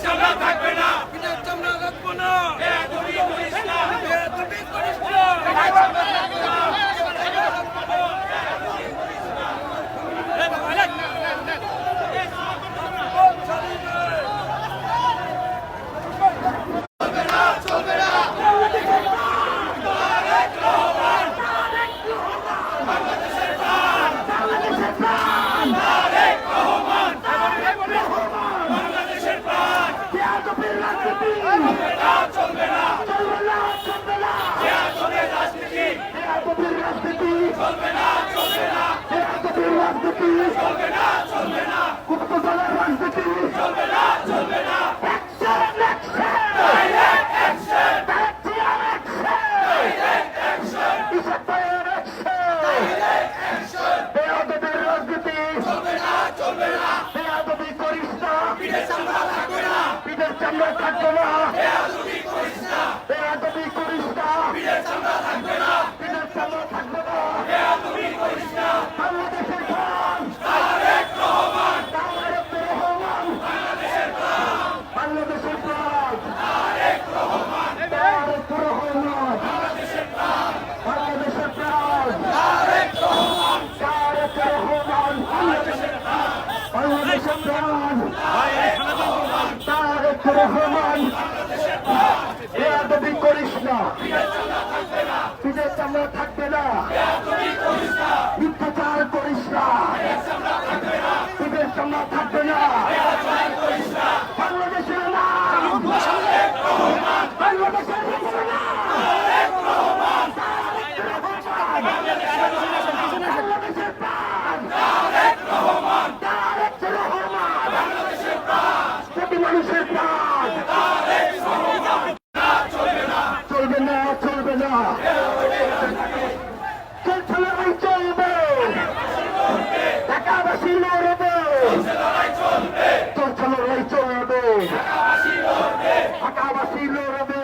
চামড়া থাকবে না, বিনা চামড়া রাখবো না। বেয়াদবি করিস না, বেয়াদবি করিস না। চলবে না, বেয়াদবের রাজনীতি চলবে না, চলবে না, চলবে না, চলবে না, চলবে না, চলবে না। Direct action, direct action, direct action, চলবে না, চলবে না, পিঠে চামড়া থাকবে না, বেয়াদবি করিস না, পিঠে চামড়া থাকবে না, বেয়াদবি করিস না। তারেক রহমান, বাংলাদেশের প্রাণ, তারেক রহমান, বাংলাদেশের প্রাণ, তারেক রহমান, বাংলাদেশের প্রাণ, বাংলাদেশের প্রাণ তারেক রহমান রহমান, বাংলাদেশের প্রাণ, বেয়াদবি করিস না, পিঠে চামড়া থাকবে না, পিঠের চামড়া থাকবে না, বেয়াদবি করিস না, মিথ্যাচার করিস না, চামড়া থাকবে না, পিঠের চামড়া থাকবে না। বেয়াদবি করিস না। বাংলাদেশের না, তারেক রহমান, বাংলাদেশের না, তারেক রহমান, বাংলাদেশের প্রাণ, তারেক রহমান, তারেক রহমান, বাংলাদেশের প্রাণ, কোটি মানুষের প্রাণ, তারেক রহমান। চলবে না, চলবে না, চলবে না, চলছে লড়াই চলবে, ঢাকাবাসী লড়বে, লড়াই চলবে, চলছে লড়াই চলবে, ঢাকাবাসী লড়বে, ঢাকাবাসী লড়বে,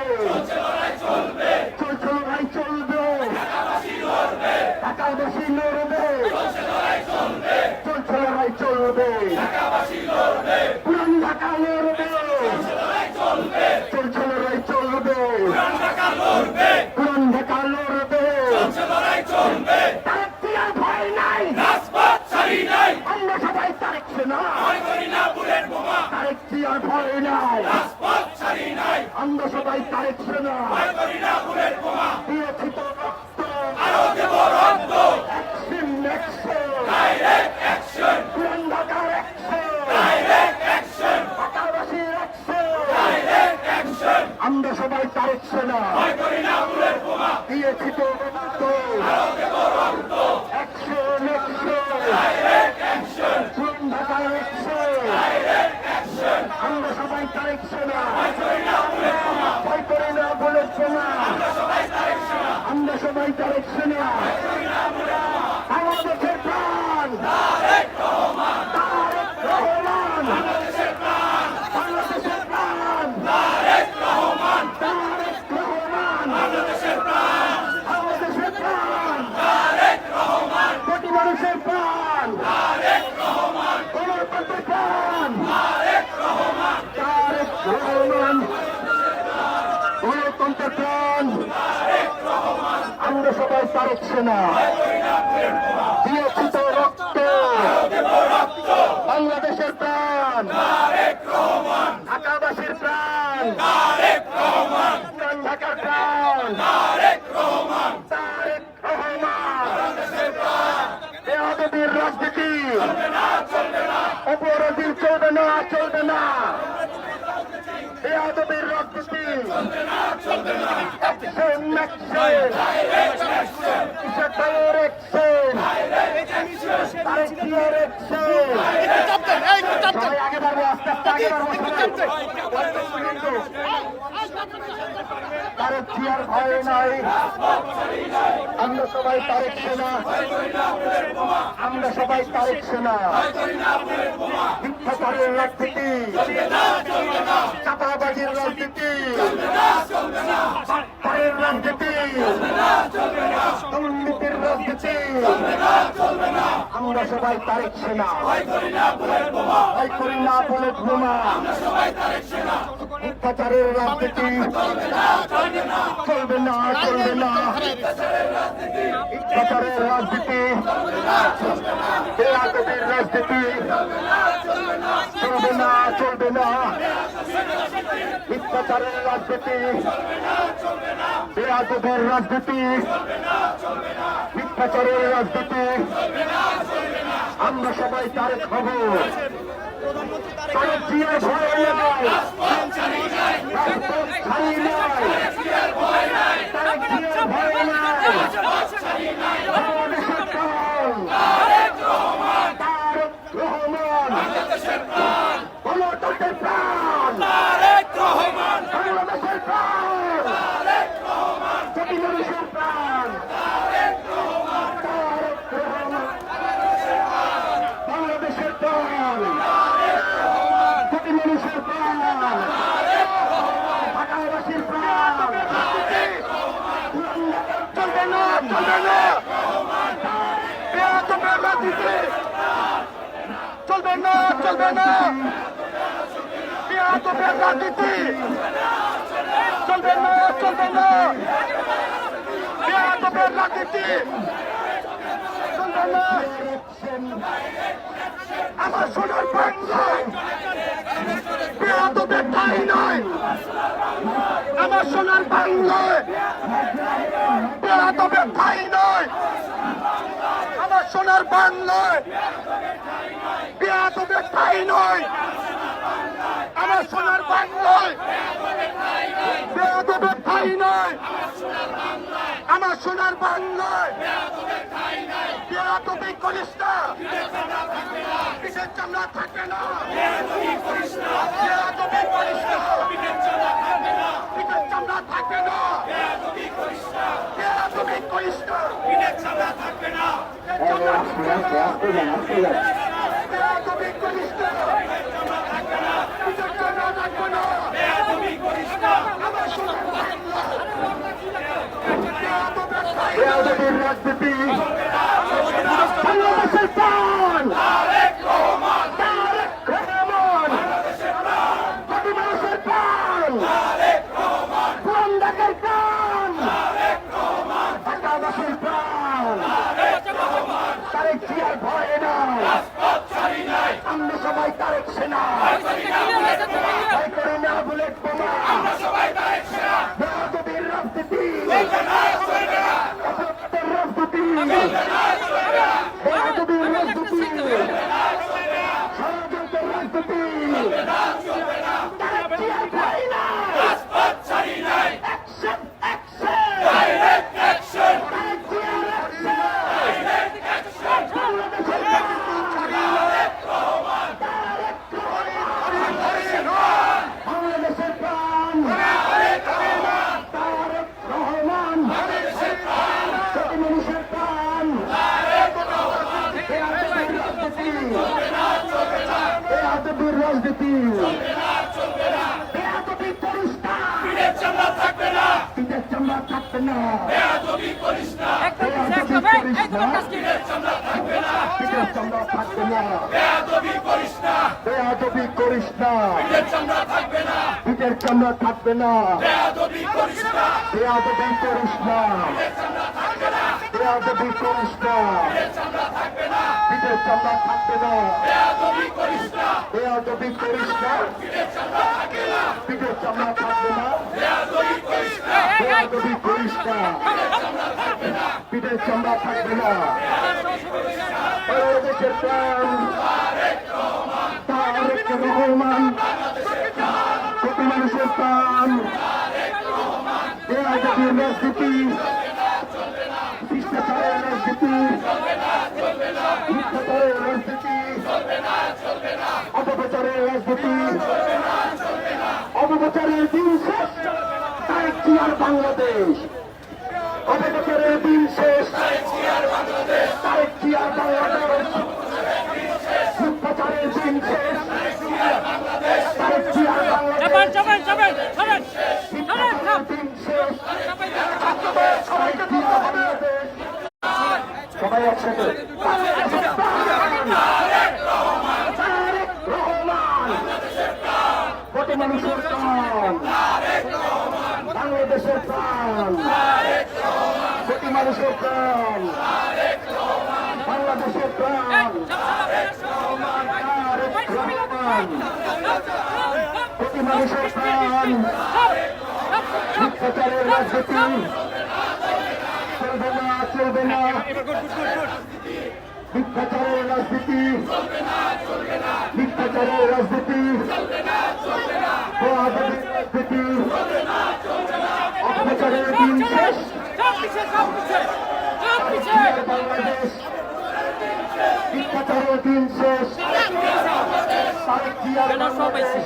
লড়াই চলবে, চলছে লড়াই চলবে, ঢাকাবাসী লড়বে, ঢাকাবাসী লড়বে, লড়াই চলবে, চলছে লড়াই চলবে, ঢাকাবাসী লড়বে, পুরান ঢাকা লড়বে, লড়াই চলবে, চলছে লড়াই চলবে, পুরান ঢাকা লড়বে, পুরান ঢাকা লড়বে, লড়াই চলবে, তারেক জিয়ার ভয় নাই, রাজপথ ছাড়ি নাই, আমরা সবাই তারেক সেনা, ভয় করি না বুলেট বোমা, তারেক জিয়ার ভয় নাই, রাজপথ ছাড়ি নাই, আমরা সবাই তারেক সেনা, ভয় করি না বুলেট বোমা, দিয়েছি তো রক্ত, আরো দেব রক্ত, অ্যাকশন অ্যাকশন, ডাইরেক্ট অ্যাকশন, পুরান ঢাকার অ্যাকশন, ডাইরেক্ট অ্যাকশন, ঢাকাবাসীর অ্যাকশন, ডাইরেক্ট অ্যাকশন, আমরা সবাই তারেক সেনা, ভয় করি না বুলেট বোমা, দিয়েছি তো রক্ত, আরো দেব রক্ত, অ্যাকশন অ্যাকশন, ডাইরেক্ট অ্যাকশন, পুরান ঢাকার অ্যাকশন, ডাইরেক্ট অ্যাকশন, আমরা সবাই তারেক সেনা, ভয় করি না বুলেট বোমা, ভয় করে না বুলেট বোমা, আমরা সবাই তারেক সেনা, আমরা সবাই তারেক সেনা, বাংলাদেশের প্রাণ, তারেক রহমান, তারেক রহমান, বাংলাদেশের প্রাণ, বাংলাদেশের প্রাণ, তারেক রহমান, তারেক রহমান, বাংলাদেশের প্রাণ, বাংলাদেশের প্রাণ, তারেক রহমান, কোটি মানুষের প্রাণ, তারেক রহমান, গণতন্ত্রের প্রাণ, তারেক রহমান, তারেক রহমান, গণতন্ত্রের প্রাণ, আমরা সবাই তারেক সেনা, দিয়েছি তো রক্ত, দেব রক্ত, বাংলাদেশের প্রাণ, তারেক রহমান, ঢাকাবাসীর প্রাণ, তারেক রহমান, পুরান ঢাকার প্রাণ, তারেক রহমান, তারেক রহমান, বাংলাদেশের প্রাণ, বেয়াদবির রাজনীতি, চলবে না, চলবে না, অপরাধী চলবে না, চলবে না, বেয়াদবির রাজনীতি, চলবে না, চলবে না, অ্যাকশন অ্যাকশন, ডাইরেক্ট অ্যাকশন, কিসের অ্যাকশন, ডাইরেক্ট অ্যাকশন, তারেক জিয়ার অ্যাকশন, সবাই আগে বাড়বো, আস্তে আস্তে আগে বাড়বো, তারেক জিয়ার ভয় নাই, আমরা সবাই তারেক সেনা, আমরা সবাই তারেক সেনা, মিথ্যাচারের রাজনীতি, চাঁদাবাজির রাজনীতি, পায়ের রাজনীতি, দুর্নীতির রাজনীতি, আমরা সবাই তারেক সেনা ভয় করি না বুলেট বোমা মিথ্যাচারের রাজনীতি চলবে না মিথ্যাচারের রাজনীতি বেয়াদবির রাজনীতি চলবে না মিথ্যাচারের রাজনীতি বেয়াদবির রাজনীতি মিথ্যাচারের রাজনীতি আমরা সবাই তারেক হব তারেক জিয়ার ভয় নাই রাজপথ ছাড়ি নাই তারেক জিয়ার ভয় নাই বাংলাদেশের প্রাণ তারেক রহমান গণতন্ত্রের প্রাণ বাংলাদেশের প্রাণ জাতি মানুষের প্রাণ বাংলাদেশের প্রাণ জাতি মানুষের প্রাণ ঢাকাবাসীর প্রাণ চলবে না বেয়াদবের রাজনীতি চলবে না বেয়াদবের রাজনীতি চলবে না বেয়াদবের রাজনীতি চলবে না আমার সোনার বাংলায় বেয়াদবের ঠাঁই নয় আমার সোনার বাংলায় বেয়াদবের ঠাঁই নয় আমার সোনার বাংলায় বেয়াদবের ঠাঁই নয় আমার সোনার বাংলায় বেয়াদবের ঠাঁই নয় আমার সোনার বাংলায় বেয়াদবি করিস না পিঠের চামড়া থাকবে না বেয়াদবি করিস না পিঠের চামড়া থাকবে না বেয়াদবি করিস না বেয়াদবি করিস না পিঠের চামড়া থাকবে না আমার সোনার বাংলায় বেয়াদবির রাজনীতি বাংলাদেশের প্রাণ তারেক রহমান জাতি মানুষের প্রাণ প্রাণ ঢাকার প্রাণ ঢাকাবাসীর প্রাণ তারেক জিয়ার ভয় নাই আমরা সবাই তারেক সেনা ভয় করি না বুলেট বোমা বেয়াদবির রাজনীতি বেয়াদবির রাজনীতি ষড়যন্ত্রের রাজনীতি তারেক জিয়ার ভয় নাই অ্যাকশন তারেক জিয়ার অ্যাকশন বাংলাদেশের বাংলাদেশের প্রাণ তারেক রহমান জাতি মানুষের প্রাণ বেয়াদবির রাজনীতি বেয়াদবি করিস না পিঠের চামড়া থাকবে না পিঠের চামড়া থাকবে না বেয়াদবি করিস না পিঠের চামড়া থাকবে না পিঠের চামড়া থাকবে না বেয়াদবি করিস না বেয়াদবি করিস না পিঠের চামড়া থাকবে না পিঠের চামড়া থাকবে না বেয়াদবি করিস না বেয়াদবি করিস না বেয়াদবি করিস না পিঠের চামড়া থাকবে না বেয়াদবি করিস না বেয়াদবি করিস না পিঠের চামড়া থাকবে না বেয়াদবি করিস না পিঠের চামড়া থাকবে না বাংলাদেশের প্রাণ তারেক রহমান জাতি মানুষের প্রাণ বেয়াদবির রাজনীতি শিষ্টাচারের রাজনীতি মিথ্যাচারের রাজনীতি অপপ্রচারের রাজনীতি অপপ্রচারের দিন শেষ তারেক জিয়ার বাংলাদেশ অপপ্রচারের দিন শেষ তারেক জিয়ার বাংলাদেশ মিথ্যাচারের দিন শেষ তারেক জিয়ার বাংলাদেশ মিথ্যাচারের দিন শেষ সবাইকে বলতে হবে সবাই একসাথে মানুষের প্রাণ, বাংলাদেশের প্রাণ, কোটি মানুষের প্রাণ, বাংলাদেশের প্রাণ, তারেক রহমান, কোটি মানুষের প্রাণ, মিথ্যাচারের রাজনীতি চলবে না, চলবে না, মিথ্যাচারের রাজনীতি, মিথ্যাচারের রাজনীতি, রাজনীতি, অত্যাচারের দিন শেষ, বাংলাদেশ, মিথ্যাচারের দিন শেষ, তারেক জিয়ার বাংলাদেশ,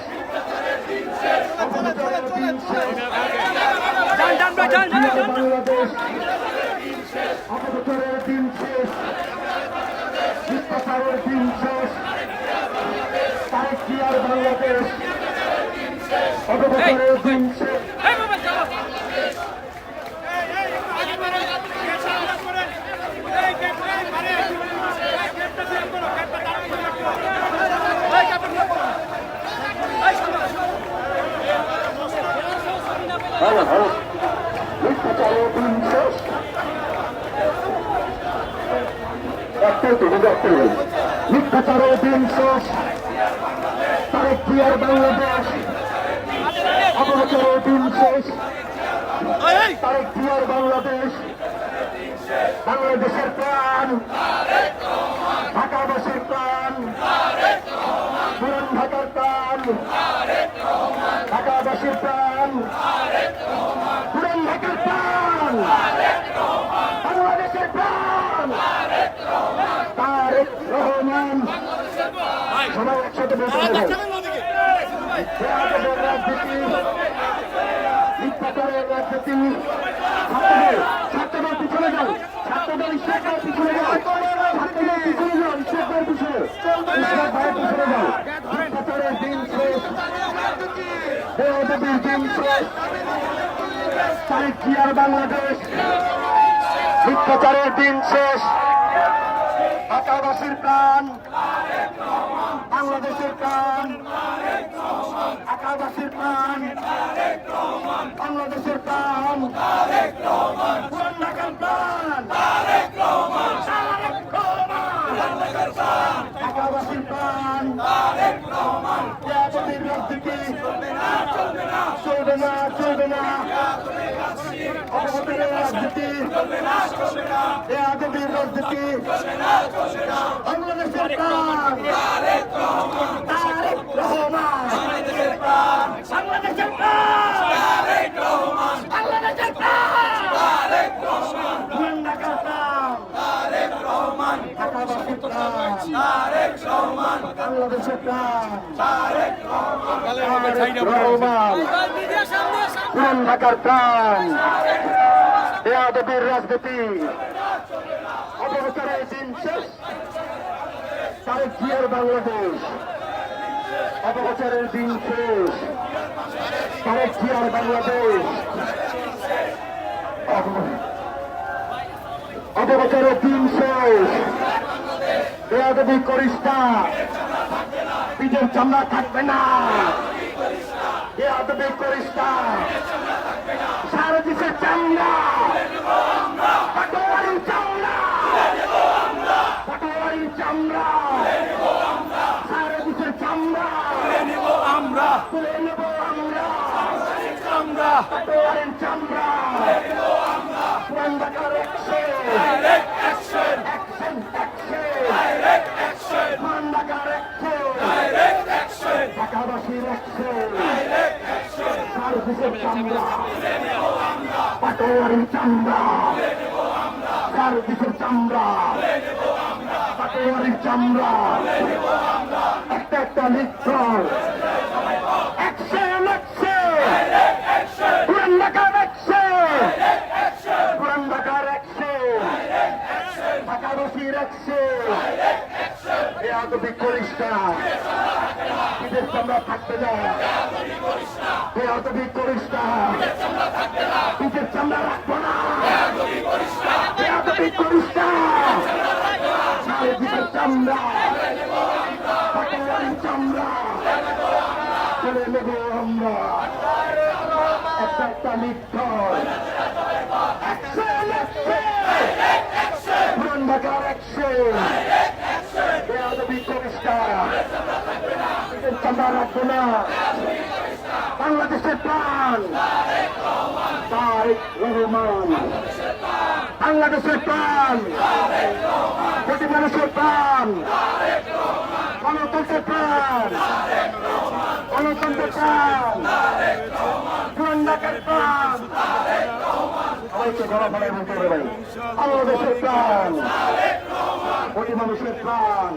অত্যাচারের দিন শেষ, বাংলাদেশ, অত্যাচারের দিন শেষ, মিথ্যাচারের দিন শেষ, তারেক জিয়ার বাংলাদেশ, অত্যাচারের দিন শেষ। মিথ্যাচারের দিন শেষ, মিথ্যাচারের দিন শেষ, তারেক জিয়ার বাংলাদেশ, অপপ্রচারের দিন শেষ, তারেক জিয়ার বাংলাদেশ, বাংলাদেশের প্রাণ, ঢাকাবাসীর প্রাণ, পুরান ঢাকার প্রাণ, ঢাকাবাসীর প্রাণ, পুরান ঢাকার প্রাণ, বাংলাদেশের প্রাণ, তারেক রহমান। সবাই একসাথে বলতে হবে, রাজনীতি, মিথ্যাচারের রাজনীতি, ছাত্রদের পিছনে যান, ছাত্রদের ইচ্ছাকার পিছনে যান, ছাত্রদের পিছনে যান, ইচ্ছাকার পিছনে, ভাইয়ের পিছনে যান। মিথ্যাচারের দিন শেষ, বেয়াদবির দিন শেষ, তারেক জিয়ার বাংলাদেশ, মিথ্যাচারের দিন শেষ, ঢাকাবাসীর প্রাণ, বাংলাদেশের প্রাণ, ঢাকাবাসীর প্রাণ, বাংলাদেশের প্রাণ, পুরান ঢাকার প্রাণ, ঢাকাবাসীর প্রাণ, বেয়াদবির রাজনীতি চলবে না, চলবে না, অপরাধের রাজনীতি, বেয়াদবির রাজনীতি, বাংলাদেশের প্রাণ, তারেক রহমান, বাংলাদেশের প্রাণ, বাংলাদেশের প্রাণ, পুরান ঢাকার প্রাণ, ঢাকাবাসীর প্রাণ, বাংলাদেশের প্রাণ, তারেক রহমান, পুরান ঢাকার প্রাণ, বেয়াদবির রাজনীতি, অপপ্রচারের দিন শেষ, তারেক জিয়ার বাংলাদেশ, অপপ্রচারের দিন শেষ, তারেক জিয়ার বাংলাদেশ, অপপ্রচারের দিন শেষ, বেয়াদবি করিস না, পিঠের চামড়া থাকবে না, বেয়াদবি করিস না, সারা দেশের চামড়া, পাটোয়ারির চামড়া, পাটোয়ারির চামড়া, সারা দেশের চামড়া আমরা তুলে নেব, আমরা পাটোয়ারির চামড়া, পুরান ঢাকার অ্যাকশন, পুরান ঢাকার অ্যাকশন, ঢাকাবাসীর অ্যাকশন, সারা দেশের চামড়া, পাটোয়ারির চামড়া, সারা দেশের চামড়া, পাটোয়ারির চামড়া, একটা একটা লিখর, অ্যাকশন, পুরান ঢাকার অ্যাকশন, পুরান ঢাকার অ্যাকশন, ঢাকাবাসীর অ্যাকশন, বেয়াদবি করিস না, বিদেশ চামড়া থাকবে না, বেয়াদবি করিস না, বিদেশ চামড়া রাখবো না, বেয়াদবি করিস না, চামড়া, পাটোয়ারির চামড়া, তুলে নেব আমরা একটা একটা লিখল পুরান ঢাকার অ্যাকশন বেয়াদবি করিস না চাঁদা রাখবো না বাংলাদেশের প্রাণ তারেক রহমান বাংলাদেশের প্রাণ কোটি মানুষের প্রাণ গণতন্ত্রের প্রাণ গণতন্ত্রের প্রাণ পুরান ঢাকার প্রাণ সবাইকে গলা ফেলায় বলতে হবে ভাই বাংলাদেশের প্রাণ কোটি মানুষের প্রাণ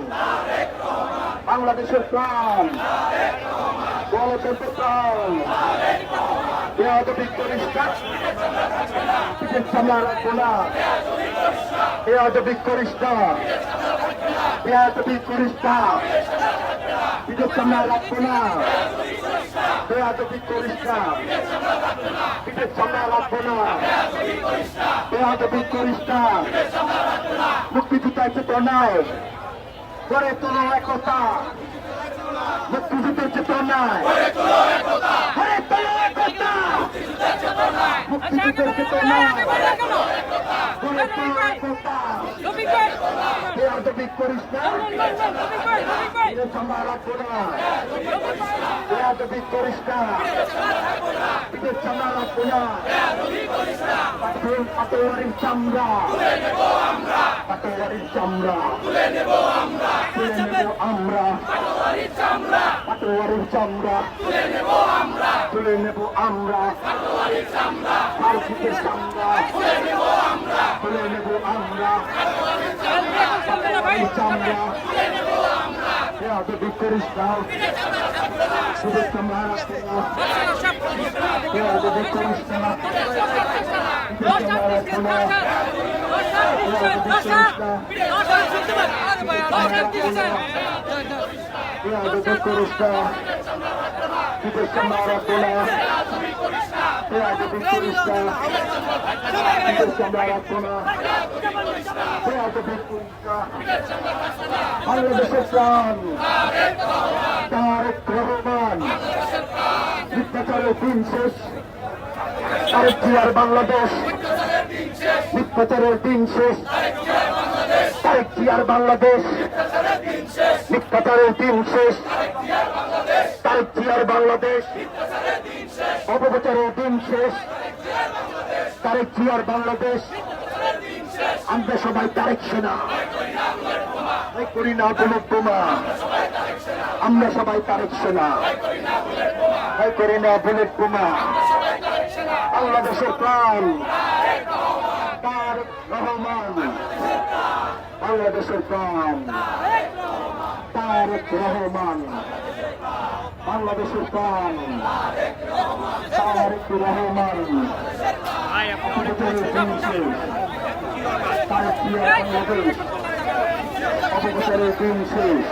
বাংলাদেশের প্রাণ গণতন্ত্রের প্রাণ বেয়াদবি করিস না পিঠের সামনে রাখবো না বেয়াদবি করিস না বেয়াদবি করিস না পিঠের সামনে রাখবো না বেয়াদবি করিস না পিঠের সামনে রাখবো না বেয়াদবি করিস না মুক্তিযুদ্ধের চেতনায় গড়ে তোলো একতা মুক্তিযুদ্ধের চেতনায় গড়ে তোলো একতা মুক্তিযুদ্ধের চেতনায় গড়ে তোলো একতা বেয়াদবি করিস না পিঠের সামনে রাখবো না বেয়াদবি করিস না পিঠের সামনে রাখবো না পাটোয়ারির চামড়া পাটোয়ারির চামড়া তুলে নেব আমরা পাটোয়ারির চামড়া তুলে নেব আমরা পার্কিটের চামড়া তুলে নেব আমরা পাটোয়ারির চামড়া বেয়াদবি করিস না পিঠের চামড়া রাখবো না বেয়াদবি করিস না বাংলাদেশের প্রাণ তারেক রহমান মিথ্যাচারের দিন শেষ তারেক জিয়ার বাংলাদেশ মিথ্যাচারের দিন শেষ তারেক জিয়ার বাংলাদেশ মিথ্যাচারের দিন শেষ তারেক জিয়ার বাংলাদেশ অপপ্রচারের দিন শেষ তারেক জিয়ার বাংলাদেশ আমরা সবাই তারেক সেনা করি না বুলেট বোমা আমরা সবাই তারেক সেনা করি না বুলেট বোমা বাংলাদেশের প্রাণ তারেক রহমান বাংলাদেশের প্রাণ তারেক রহমান বাংলাদেশের প্রাণ তারেক রহমান অপপ্রচারের দিন শেষ তারেক জিয়ার বাংলাদেশ অপপ্রচারের দিন শেষ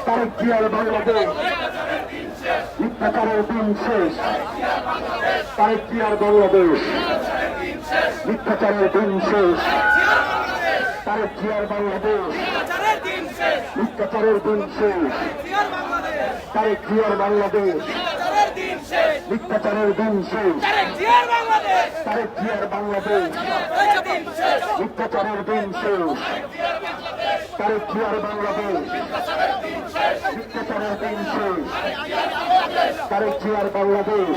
তারেক জিয়ার বাংলাদেশ মিথ্যাচারের দিন শেষ তারেক জিয়ার বাংলাদেশ মিথ্যাচারের দিন শেষ তারেক জিয়ার বাংলাদেশ মিথ্যাচারের দিন শেষ তারেক জিয়ার বাংলাদেশ মিথ্যাচারের দিন শেষ তারেক জিয়ার বাংলাদেশ মিথ্যাচারের দিন শেষ তারেক জিয়ার বাংলাদেশ মিথ্যাচারের দিন শেষ তারেক জিয়ার বাংলাদেশ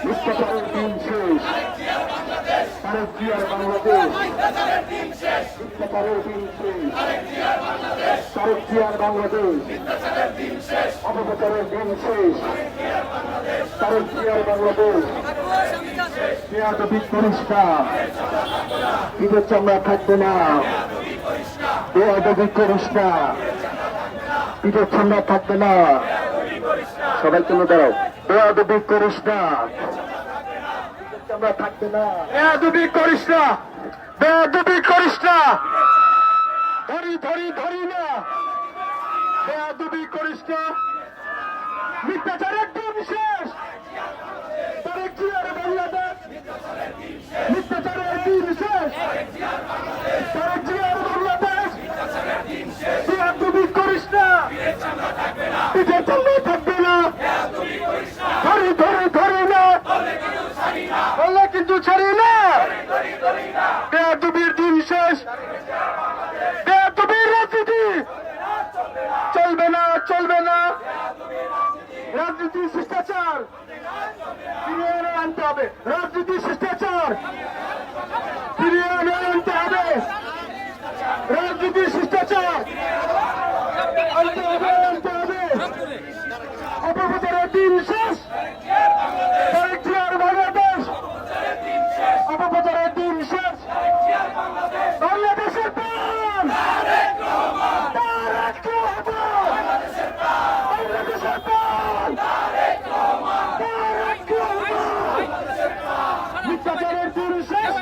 মিথ্যাচারের দিন শেষ তারেক জিয়ার বাংলাদেশ মিথ্যাচারের দিন শেষ তারেক জিয়ার বাংলাদেশ অপপ্রচারের দিন শেষ তারেক জিয়ার বাংলাদেশ বেয়াদবি করিস না ঈদের চামড়া থাকবে না বেয়াদবি করিস না ঈদের চামড়া থাকবে না সবাই চলে দাঁড়াও বেয়াদবি করিস না চামড়া থাকবে না বেয়াদবি করিস না বেয়াদবি করিস না ধরি না বেয়াদবি করিস না মিথ্যাচারের দিন শেষ তারেক জিয়ার বাংলাদেশ মিথ্যাচারের দিন শেষ তারেক জিয়ার বাংলাদেশ বেয়াদবির রাজনীতি চলবে না, চলবে না। রাজনীতি শিষ্টাচার ফিরিয়ে আনতে হবে। রাজনীতি শিষ্টাচার ফিরিয়ে আনতে হবে। রাজনীতি শিষ্টাচার আনতে হবে, আনতে হবে। অপপ্রচারের দিন শেষ। তারেক জিয়ার বাংলাদেশ। অপপ্রচারের দিন শেষ। বাংলাদেশের প্রাণ তারেক রহমান। বাংলাদেশের প্রাণ তারেক রহমান। মিথ্যাচারের দিন শেষ।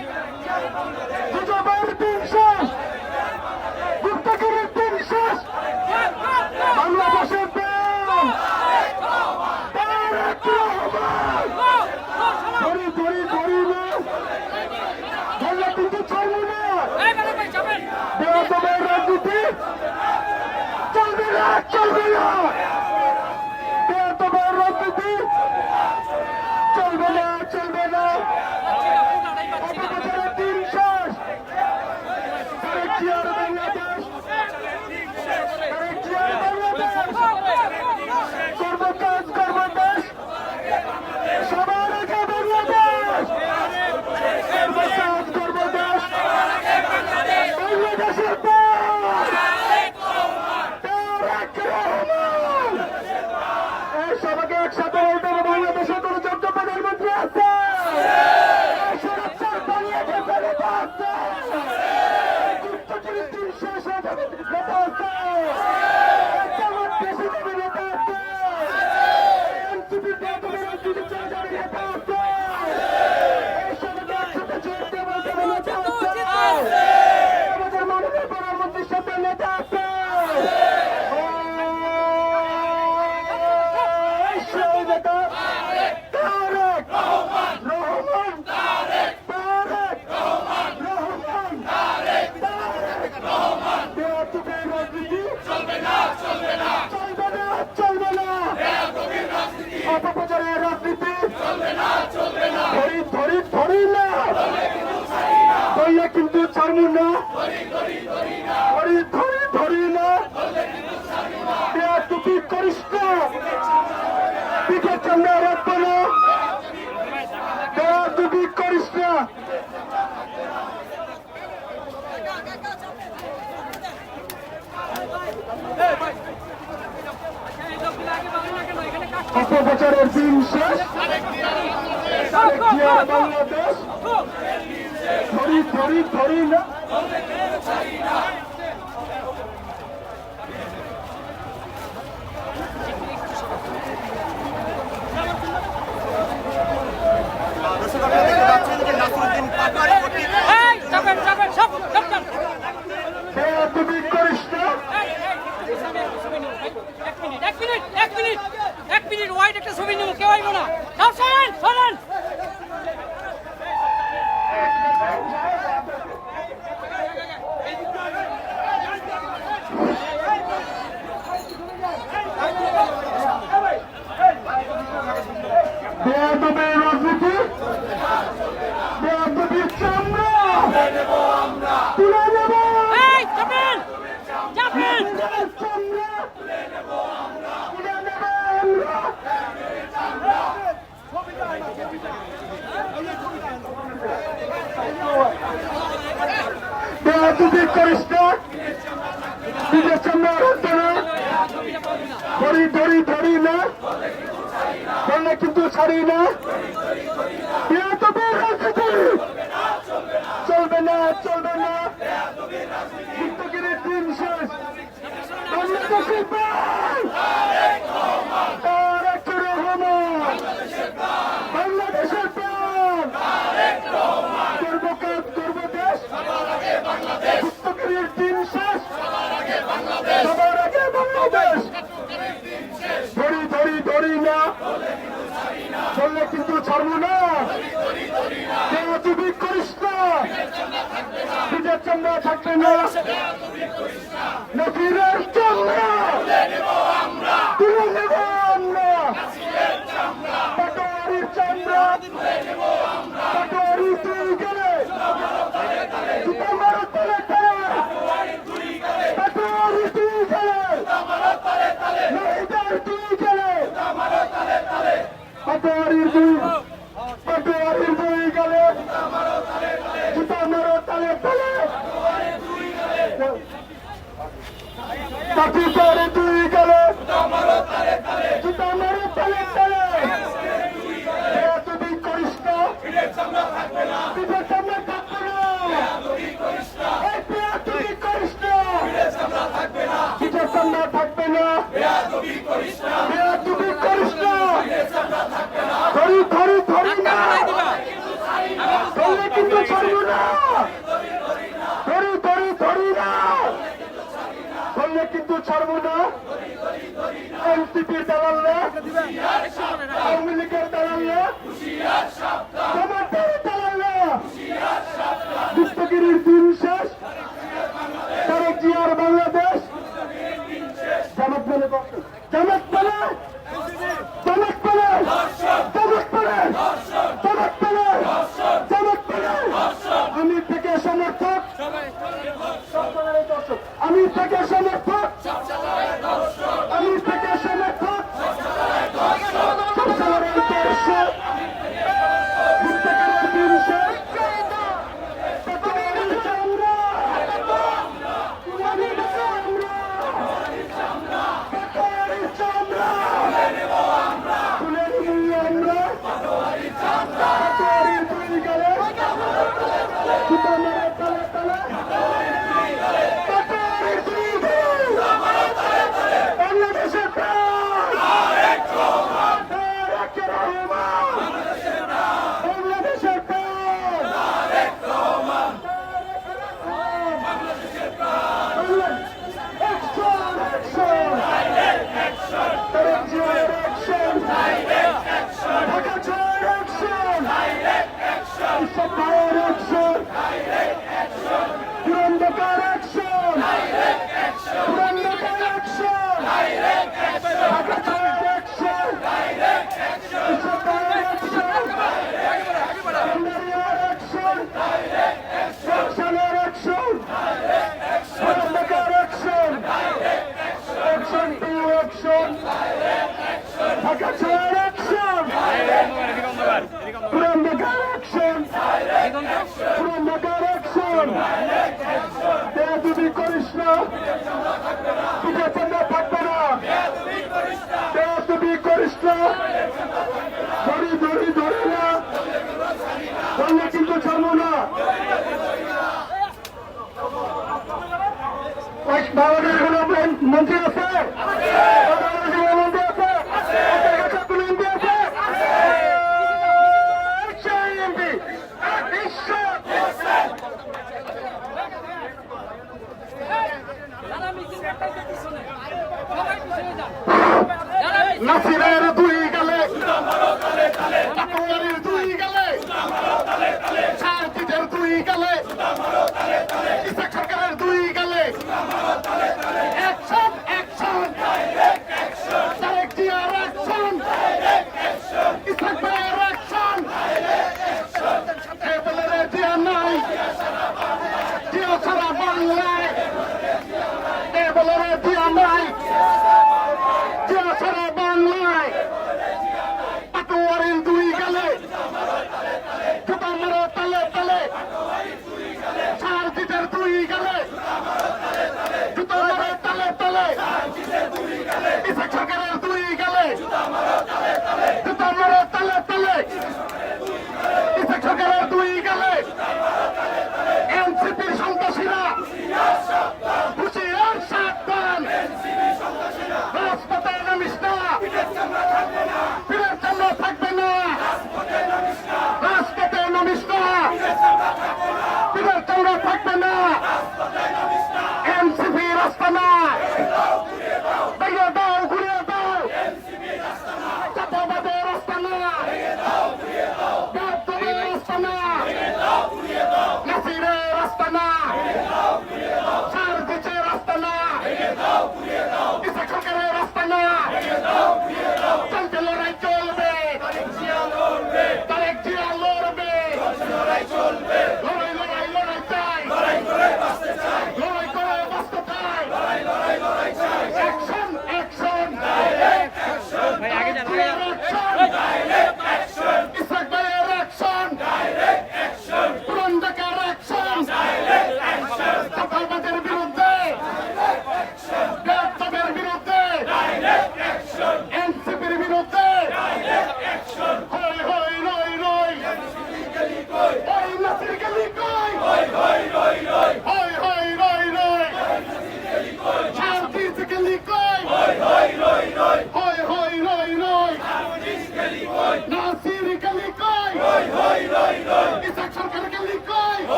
গুজবের দিন শেষ। গুপ্তচরের দিন শেষ। বাংলাদেশের প্রাণ তারেক রহমান। ধরি ধরি ধরি না, ধরলে কিন্তু ছাড়বো না। বেয়াদবের রাজনীতি চলবে না, চলবে না। বেয়াদবের রাজনীতি চলবে না, চলবে না। অপপ্রচারের দিন শেষ। তারেক জিয়ার বাংলাদেশ। তারেক জিয়ার বাংলাদেশ। করবো কাজ, করবো দেশ। সবার আগে বাংলাদেশ। করবো কাজ, করবো দেশ। বাংলাদেশের প্রাণ তারেক রহমান। এই সবাইকে একসাথে বলতে হবে, বাংলাদেশের কোন যোগ্য প্রধানমন্ত্রী আছে? এই সুরক্ষার বাংলাদেশ নেতা আছে? গুপ্তচরের দিন শেষ হয়ে যাবে নেতা আছে? জামাত প্রেসিডেন্টের নেতা আছে? এনসিপি বেয়াদবের রাজনীতি চলে যাবে নেতা আছে? এই সবাইকে একসাথে চলতে বলতে হবে, নেতা আছে? আমাদের মাননীয় প্রধানমন্ত্রীর সাথে নেতা আছে? সেই নেতা তারেক রহমান। তারেক রহমান। বেয়াদবির রাজনীতি চলবে না, চলবে না। চলবে না, চলবে না। অপপ্রচারের রাজনীতি চলবে না, চলবে না। ধরি ধরি ধরি না, ধরলে কিন্তু ছাড়বো না। ধরি ধরি ধরি না। বেয়াদবি করিস না, পিঠের চামড়া রাখবো না। বেয়াদবি করিস না। অপপ্রচারের দিন শেষ। তারেক জিয়ার বাংলাদেশ। ধরি ধরি ধরি না। বেয়াদবি করিস না। এক মিনিট ওয়াইড একটা ছবি নেব, কেউ আইব না। সব সরেন, সরেন। বেয়াদবের রাজনীতি, বেয়াদবির চামড়া তুলে নেব। এই চাপেন, চাপেন। বেয়াদবের চামড়া তুলে নেব আমরা। বেয়াদবি করিস না, নিজের চামড়া রাখবে না। ধরি ধরি ধরি না, বললে কিন্তু ছাড়ি না। বেয়াদবির রাজনীতি চলবে না, চলবে না। গুপ্তগিরির দিন শেষ। বাংলাদেশের প্রাণ তারেক রহমান। বাংলাদেশের প্রাণ করবো কাজ, করবো দেশ। গুপ্তগিরির দিন শেষ। সবার আগে বাংলাদেশ। ধরি ধরি ধরি না, চললে কিন্তু ছাড়বো না। বেয়াদবি করিস না, পিঠের চামড়া থাকবে না। নফিরের চামড়া তুলে নেব আমরা। পাটোয়ারির চামড়া পাটোয়ারি তুই গেলে জুতা মারো তলে তলে। পিঠের দুই গেলে জুতা মারো তালে তালে বেয়াদবি করিস না পিঠের সামনে থাকবে না এই বেয়াদবি করিস না পিঠের সামনে থাকবে না বেয়াদবি করিস না ধরি না ধরলে কিন্তু ছাড়বো না ধরি না ধরলে কিন্তু ছাড়বো না এনসিপির দালালরা আওয়ামী লীগের দালালরা জামাতের দালালরা গুপ্তগিরির দিন শেষ তারেক জিয়ার বাংলাদেশ জামাত বলে জামাত বলে জামাত বলে জামাত বলে জামাত বলে জামাত বলে আমি থেকে সমর্থক আমি থেকে সমর্থক আমি থেকে সমর্থক সবসময় দর্শক গুপ্তগিরির দিন শেষ বেয়াদবি করিস না পিঠের সামনে থাকবে না বেয়াদবি করিস না ধরি না ধরলে কিন্তু ছাড়বো না বাংলাদেশ কোনো মন্ত্রী আছে মন্ত্রী আছে নাসিরের দুই গেলে পাটোয়ারির দুই গেলে সার্কিটের দুই গেলে ইসাক সরকারের দুই গেলে অ্যাকশন তারেক জিয়ার অ্যাকশন ইসাক ভাইয়ের অ্যাকশন এ বলে রে জিয়া নাই জিয়া সারা বাংলায় এ বলে রে জিয়া নাই জিয়া সারা বাংলায় পাটোয়ারির দুই গেলে জুতা মারো তালে তালে সার্কিটের দুই গেলে জুতা মারো তালে তালে ইসাক সরকারের দুই গেলে জুতা মারো তালে তালে ইসাক সরকারের দুই গেলে এনসিপির সন্ত্রাসীরা হুঁশিয়ার সাবধান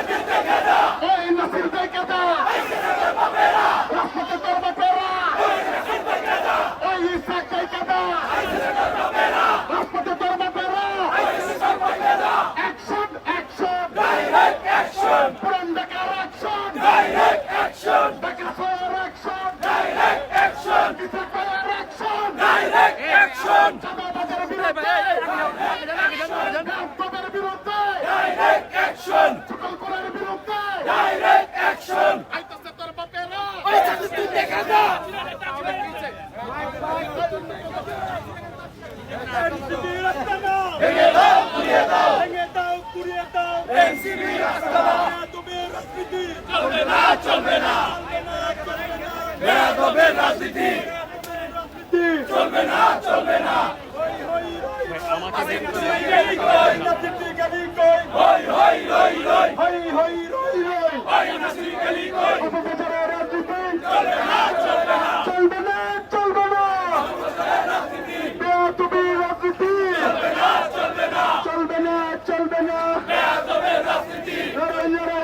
এই নাসির বেকেদা রাজপথে তোর বাপেরা এই ইসাক বেকেদা রাজপথে তোর বাপেরা অ্যাকশন অ্যাকশন Direct action! পুরান ঢাকার অ্যাকশন Direct action! ঢাকা শহর অ্যাকশন Direct action! ইসাক ভাইয়ের অ্যাকশন Direct action! চাঁদাবাজের বিরুদ্ধে গ্রামবাদের বিরুদ্ধে Direct action! সকলকুলের বিরুদ্ধে Direct action! আইতাছে তোর বাপেরা ভেঙে দাও, পুড়িয়ে দাও। NCB রাস্তানা। চলবে না, চলবে না। বেয়াদবের রাজনীতি। চলবে না, চলবে না। হাসিন তুই গেলি কই? হই, হই, রই, রই। হই, হাসিন গেলি কই? অপপ্রচারের রাজনীতি চলবে না, চলবে না। চলবে না চলবে না বেয়াদবি রাজনীতি চলবে না, চলবে না। চলবে না চলবে না বেয়াদবের রাজনীতি।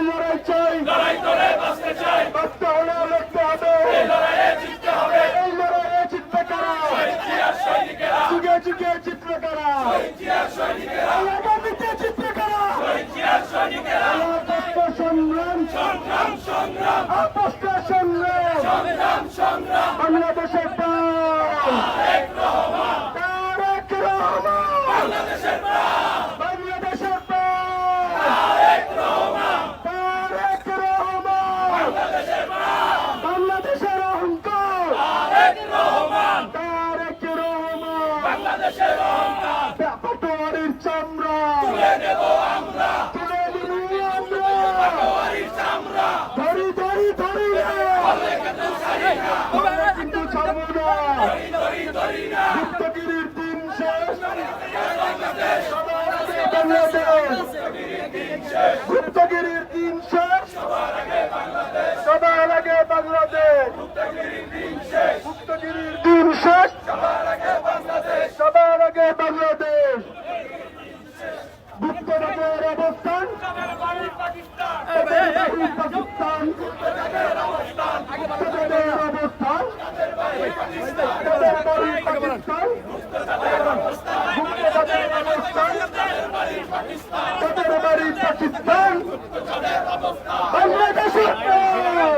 লড়াই চাই লড়াই করে বাঁচতে চাই। বাঁচতে হলে লড়তে হবে এই লড়াইয়ে জিততে হবে। এই লড়াইয়ে জিতবে কারা ইতিহাস সৈনিকেরা, যুগে যুগে জিতবে কারা ইতিহাস সৈনিকেরা, আগামীতে জিতবে কারা ইতিহাস সৈনিকেরা। আপস্ত সংগ্রাম সংগ্রাম, সংগ্রাম, আপস্ত সংগ্রাম সংগ্রাম, সংগ্রাম। বাংলাদেশের প্রাণ তারেক রহমান, তারেক রহমান বাংলাদেশের প্রাণ। বাংলাদেশের প্রাণ তারেক রহমান, তারেক রহমান বাংলাদেশের প্রাণ। বাংলাদেশের অহংকার তারেক রহমান, তারেক রহমান বাংলাদেশের অহংকার। পাটোয়ারির চামড়া তুলে নেব আমরা, তুলে নিবি আমরা পাটোয়ারির চামড়া। ধরি ধরি ধরি রে বলে কিন্তু ছাড়ি না, আমরা কিন্তু ছাড়বো না ধরি ধরি না। গুপ্তগিরির দিন শেষ সবার আগে বাংলাদেশ গুপ্তগিরির দিন শেষ সবার আগে বাংলাদেশ গুপ্তগিরির দিন শেষ সবার আগে বাংলাদেশ গুপ্তবাদের অবস্থান পাকিস্তান, পাকিস্তান গুপ্তবাদের অবস্থান তাদের বাড়ি পাকিস্তান গুপ্তবাদের অবস্থান তাদের বাড়ি পাকিস্তান বাংলাদেশের প্রাণ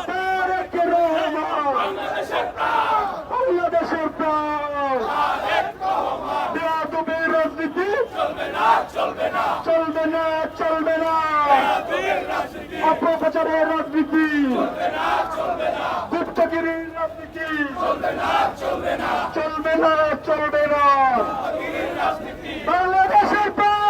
তারেক রহমান বাংলাদেশের প্রাণ বেয়াদবের রাজনীতি চলবে না, চলবে না। চলবে না চলবে না বেয়াদবের রাজনীতি অপপ্রচারের রাজনীতি চলবে না, চলবে না। গুপ্তগিরির রাজনীতি চলবে না, চলবে না। চলবে না চলবে না বাগির রাজনীতি। বাংলাদেশের প্রাণ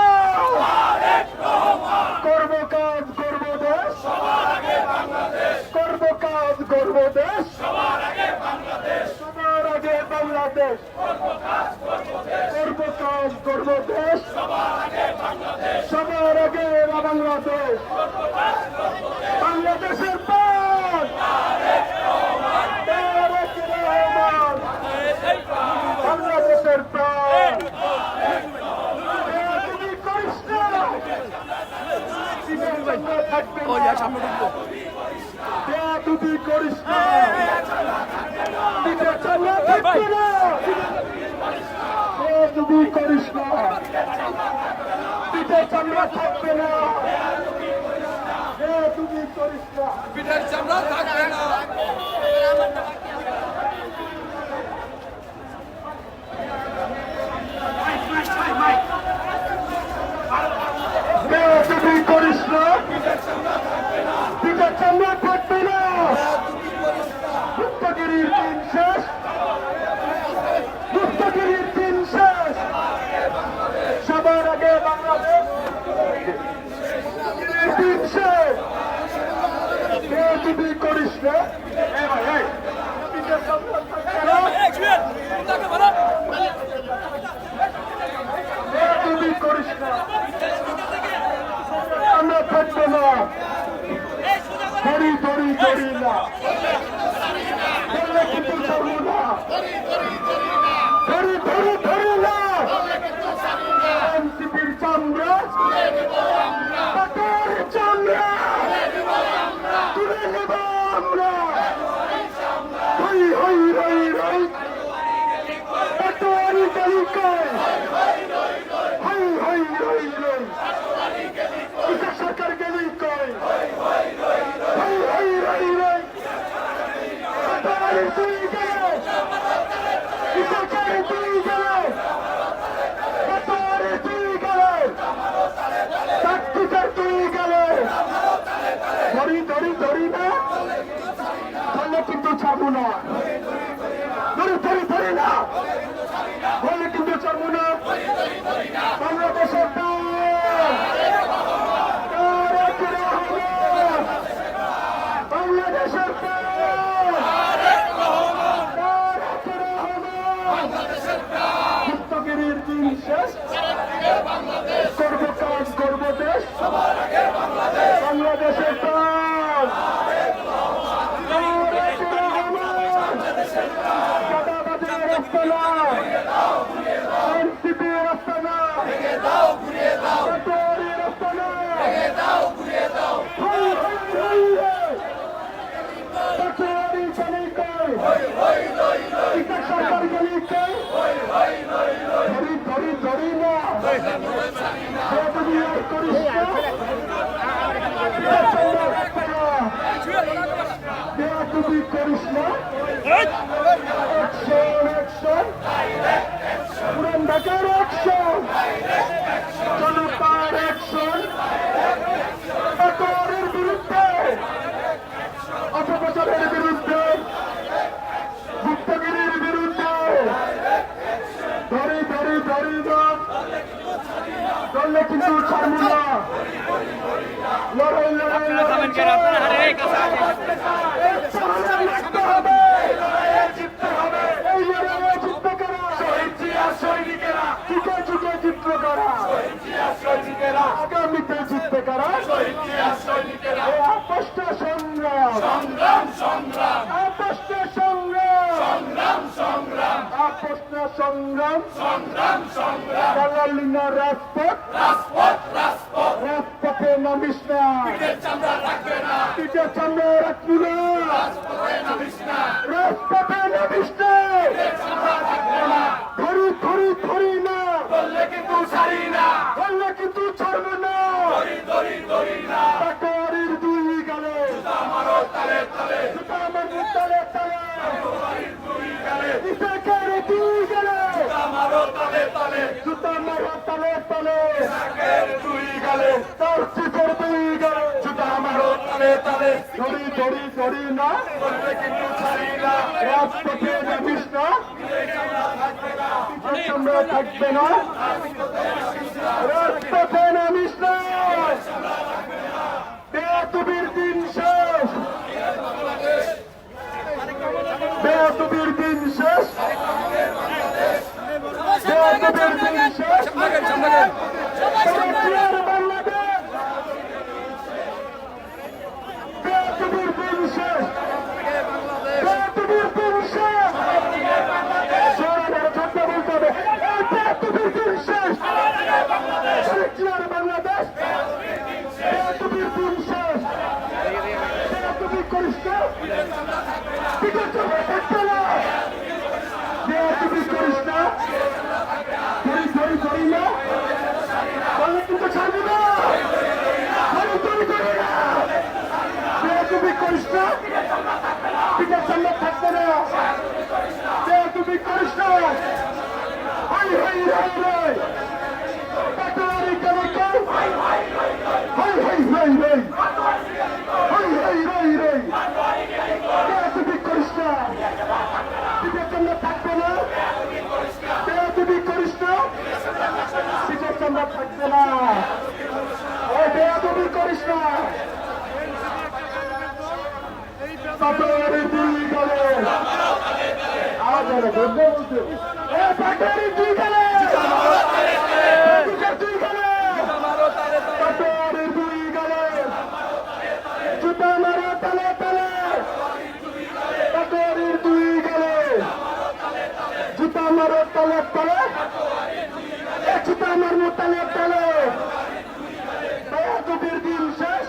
তারেক রহমান, করব কাজ করব দেশ সবার আগে বাংলাদেশ, করব কাজ করব দেশ সবার আগে বাংলাদেশ। সবার আগে বাংলাদেশ করব কাজ করব দেশ সবার আগে বাংলাদেশ, সবার আগে বাংলাদেশ বাংলাদেশের প্রাণ তারেক রহমান বাংলাদেশের প্রাণ তুমি করিস না তুমি করিস না দিতে চালা থাকবে না তুমি করিস না দিতে চালা থাকবে না তুমি করিস না পিঠের চামড়া থাকবে না। তুমি করিস না দিতে চালা থাকবে না গুপ্তগিরির দিন শেষ গুপ্তগিরির দিন শেষ সবার আগে বাংলাদেশ দিন শেষ তুমি করিস না তুমি করিস না আমরা থাকবো না ধরি ধরি ধরি না ধরলে কিন্তু ছাড়বো না ধরি ধরি ধরি না এনসিপির চামড়া ছাড়বো না, ধরি না, বলে কিন্তু ছাড়বো না। বাংলাদেশের বাংলাদেশের গুপ্তগিরির দিন শেষ, করবো কাজ করবো দেশ, বাংলাদেশের প্রাণ, চাঁদাবাজের রাস্তা না, এনসিপির রাস্তা না, পাটোয়ারির রাস্তা না, পাটোয়ারি গলি কই, টিকা সরকার গলি কই, ধরি না, তুমি আর করিস না, তুমি করিস না, অ্যাকশন, পুরান ঢাকার অ্যাকশন, জনতার অ্যাকশন, পাটোয়ারির বিরুদ্ধে, অপপ্রচারের বিরুদ্ধে, গুপ্তগিরির বিরুদ্ধে, ধরি না, ধরলে কিন্তু ছাড়বো না, লড়াই জিততে হবে, এই লড়াইয়ে জিততে কারা, সৈনিকেরা, যুগে জিততে কারা, আগামীতে জিততে কারা, এই আপোষটা সংগ্রাম, আপোষটা সংগ্রাম, বাঙালি না রাজপথে নামিস না, পিঠের চামড়া রাখবি না, রাজপথে নামিস না, ধরি না, বললে কিন্তু ছাড়বো না, পাটোয়ারির দুই গালে, জুতা আমার তালে, ইসাকের দুই গালে, জুতা মারো তালে, তার চিপের দুই গালে, জুতা মারো তালে, ধরি না, রাজপথে নামিস না, আমরা থাকবে না, রাজপথে নামিস না, বেয়াদবির দিন শেষ, বেয়াদবির দিন শেষ, বাংলাদেশ, বেয়াদবির দিন শেষ, বেয়াদবির দিন শেষ, ছাড়তে বলতে হবে, বেয়াদবির দিন শেষ, বাংলাদেশ, বেয়াদবির দিন শেষ, বেয়াদবি করিস না, বেয়াদবি করিস না, ধরি না, বললে কিন্তু ছাড়বি না, ধরি না, বেয়াদবি করিস না, পিঠের সামনে থাকবে না, বেয়াদবি করিস না, হাই পাটোয়ারি কেমন কর, হাই বেয়াদবি করিস না, পিঠের সামনে থাকবে না, বেয়াদবি করিস না, পিঠের সামনে থাকবে না, বেয়াদবি করিস না, পাটোয়ারি দুই গেলে, আজ বলতে পাটোয়ারি দুই গেলে, পাটোয়ারি দুই গেলে, জুতা মারো তালে, পাটোয়ারির দুই গেলে, জুতা মারো তালে, জুতা মারো তালে, বেয়াদবির দিন শেষ,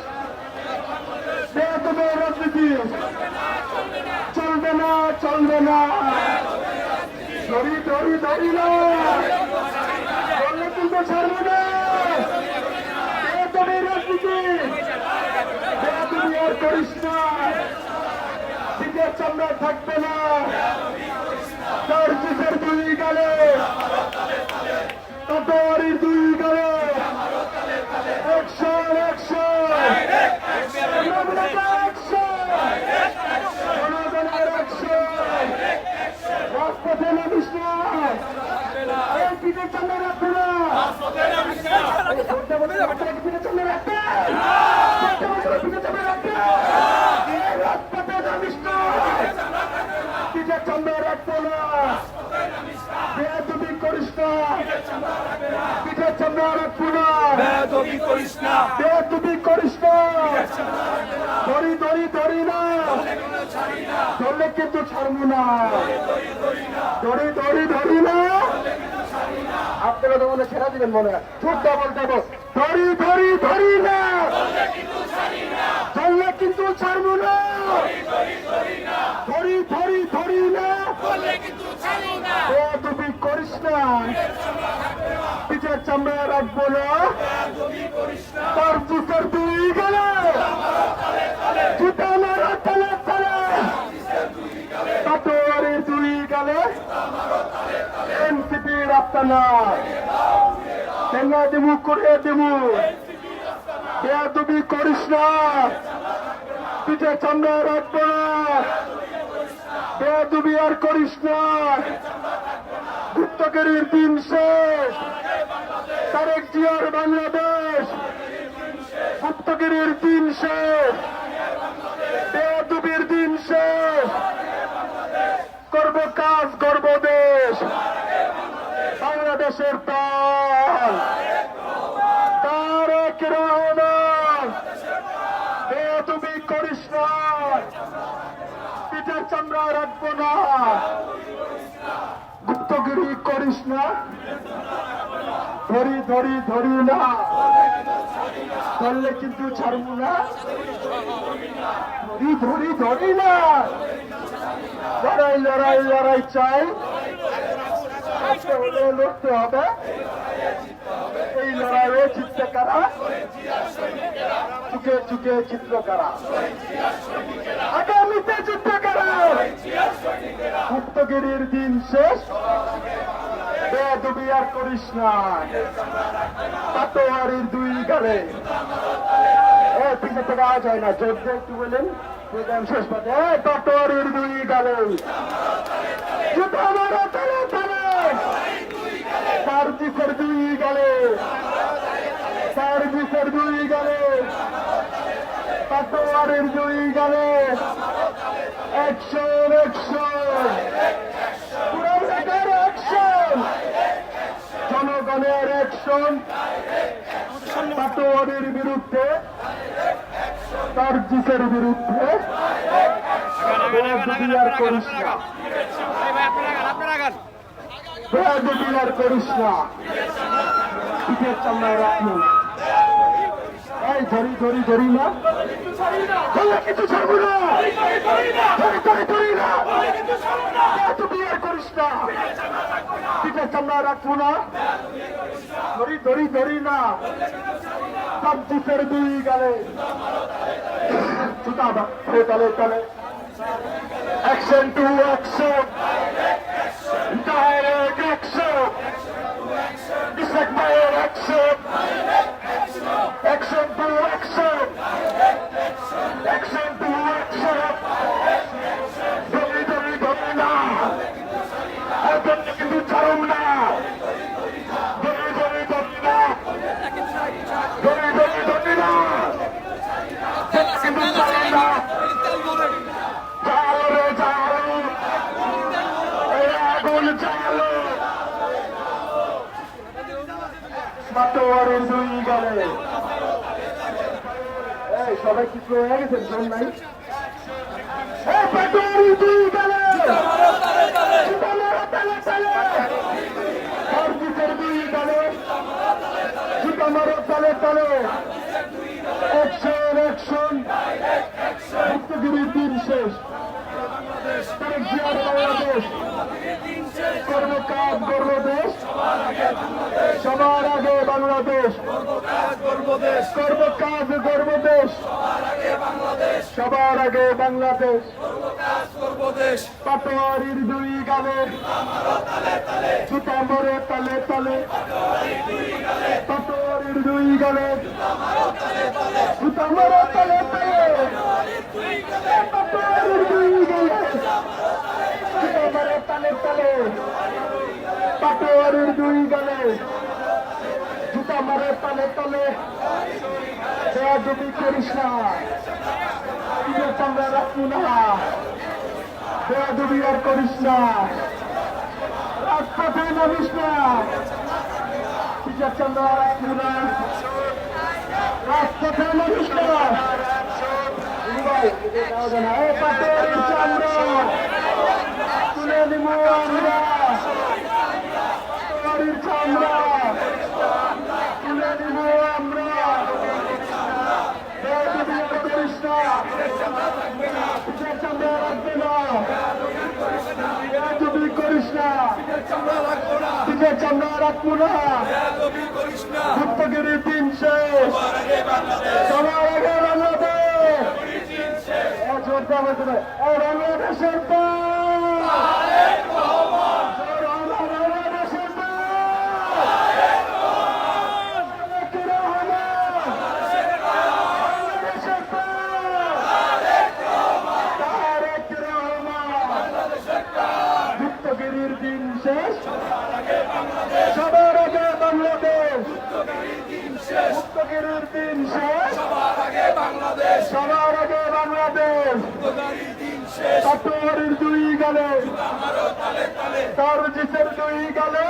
বেয়াদবের রাজনীতি চলবে না, ধরি না, বললে কিন্তু ছাড়বো না, বেয়াদবের রাজনীতি, বেয়াদবি আর করিস না, পিঠের চামড়া থাকবে না, তার চিপের দুই গালে, পাটোয়ারির দুই গালে, অ্যাকশন, জনগণের অ্যাকশন, বেয়াদবি করিস না বেয়াদবি করিস না ধরি ধরি ধরি না ধরলে কিন্তু ছাড়বো না ধরি ধরি ধরি না আপনারা তো মনে ছেড়া দিবেন মনে হয় ছোট বলতে ধরি ধরি ধরি না ধরলে কিন্তু ছাড়বো না ধরি ধরি ধরি না বেয়াদবি করিস না পিঠের চামড়া রাখবো না তার জুতার দুই গেলে জুতা মারা তালে তালে পাটোয়ারি দুই গেলে এনসিপি রাস্তা না ঠেঙ্গা দেবু করে দেবু বেয়াদবি করিস না পিঠে চামড়া রাখবো না বেয়াদবি আর করিস না গুপ্তগিরির দিন শেষ তারেক জিয়ার বাংলাদেশ গুপ্তগিরির দিন শেষ বেয়াদবির দিন শেষ করব কাজ করব দেশ বাংলাদেশের প্রাণ তারেক রহমান বেয়াদবি করিস না পিঠের চামড়া রাখবো না গুপ্তগিরি করিস না ধরি ধরি ধরি না ধরলে কিন্তু ছাড়বো না ধরি ধরি ধরি না লড়াই লড়াই লড়াই চাই লড়তে হবে এই লড়াইয়ে জিততে কারা চুকে চুকে চিত্র কারা আগামীতে যুদ্ধ কারা গুপ্তগিরির দিন শেষ বেয়াদবি আর করিস না পাটোয়ারির দুই গালে পিছনে থেকে আওয়াজ হয় না জোর দিয়ে একটু বলেন শেষ পাতে পাটোয়ারির দুই গালে জুতা মারা তালে তালে তার জিসের দুই গালে তার জিসের দুই গালে পাটোয়ারির দুই গালে অ্যাকশন অ্যাকশন জনগণের অ্যাকশন পাটোয়ারির বিরুদ্ধে তার জিসের বিরুদ্ধে বেয়াদবি আর করিস না বেয়াদবি আর করিস না পিঠের চামড়ায় রাখুন এই ধরি ধরি ধরি না ধরলে কিছু ছাড়বো না ধরি ধরি ধরি না বেয়াদবি আর করিস না পিঠের চামড়া রাখবো না ধরি ধরি ধরি না সব জিসের দুই গালে জুতা তালে তালে action to action direct action ডিসেক্ট মায়ের action action to action action to action ধরি ধরি ধরি না এখন কিন্তু ছাড়ুন না ধরি ধরি ধরি না ধরি ধরি ধরি না কিন্তু ছাড়ুন না জালো রে জালো এই আগুন জালো পাটোয়ারির দুই গেলে এই সবাই কিছু হয়ে গেছে জন নাই পাটোয়ারির দুই গেলে দুই গেলে জুতা মারো তালে তালে অ্যাকশন অ্যাকশন গুপ্তগিরির দিন শেষ তারেক জিয়ার বাংলাদেশ করব কাজ করব দেশ সবার আগে বাংলাদেশ করব কাজ করব দেশ সবার আগে বাংলাদেশ পাটোয়ারির দুই গালে জুতা মরে তালে তালে পাটোয়ারির দুই গালে জুতা মরে তালে তালে পাটোয়ারির দুই গালে জুতা মরে তালে তালে পাটোয়ারির দুই গালে জুতা মরে তালে তালে বেয়াদবি করিস না পিঠের চামড়া রাখবো না বেয়াদবি আর করিস না রাজপথে নামিস না পিঠের চামড়া রাখবো না রাজপথে মানুষরা পাটোয়ারির চামড়া তুলে নিব আমরা, পাটোয়ারির চামড়া তুলে নিব আমরা। করিস না, পিঠের চামড়া রাখবে না, তুমি করিস না, পিঠের চামড়া রাখবো না। ভুক্তগিরি দিন শেষ, সবার আগে বাংলাদেশ, বাংলাদেশের ভুক্তগিরির দিন শেষ, সবার আগে বাংলাদেশ, ভুক্তগিরির দিন শেষ, সবার আগে বাংলাদেশ। পাটোয়ারির দুই গালে, তারজিসের দুই গালে,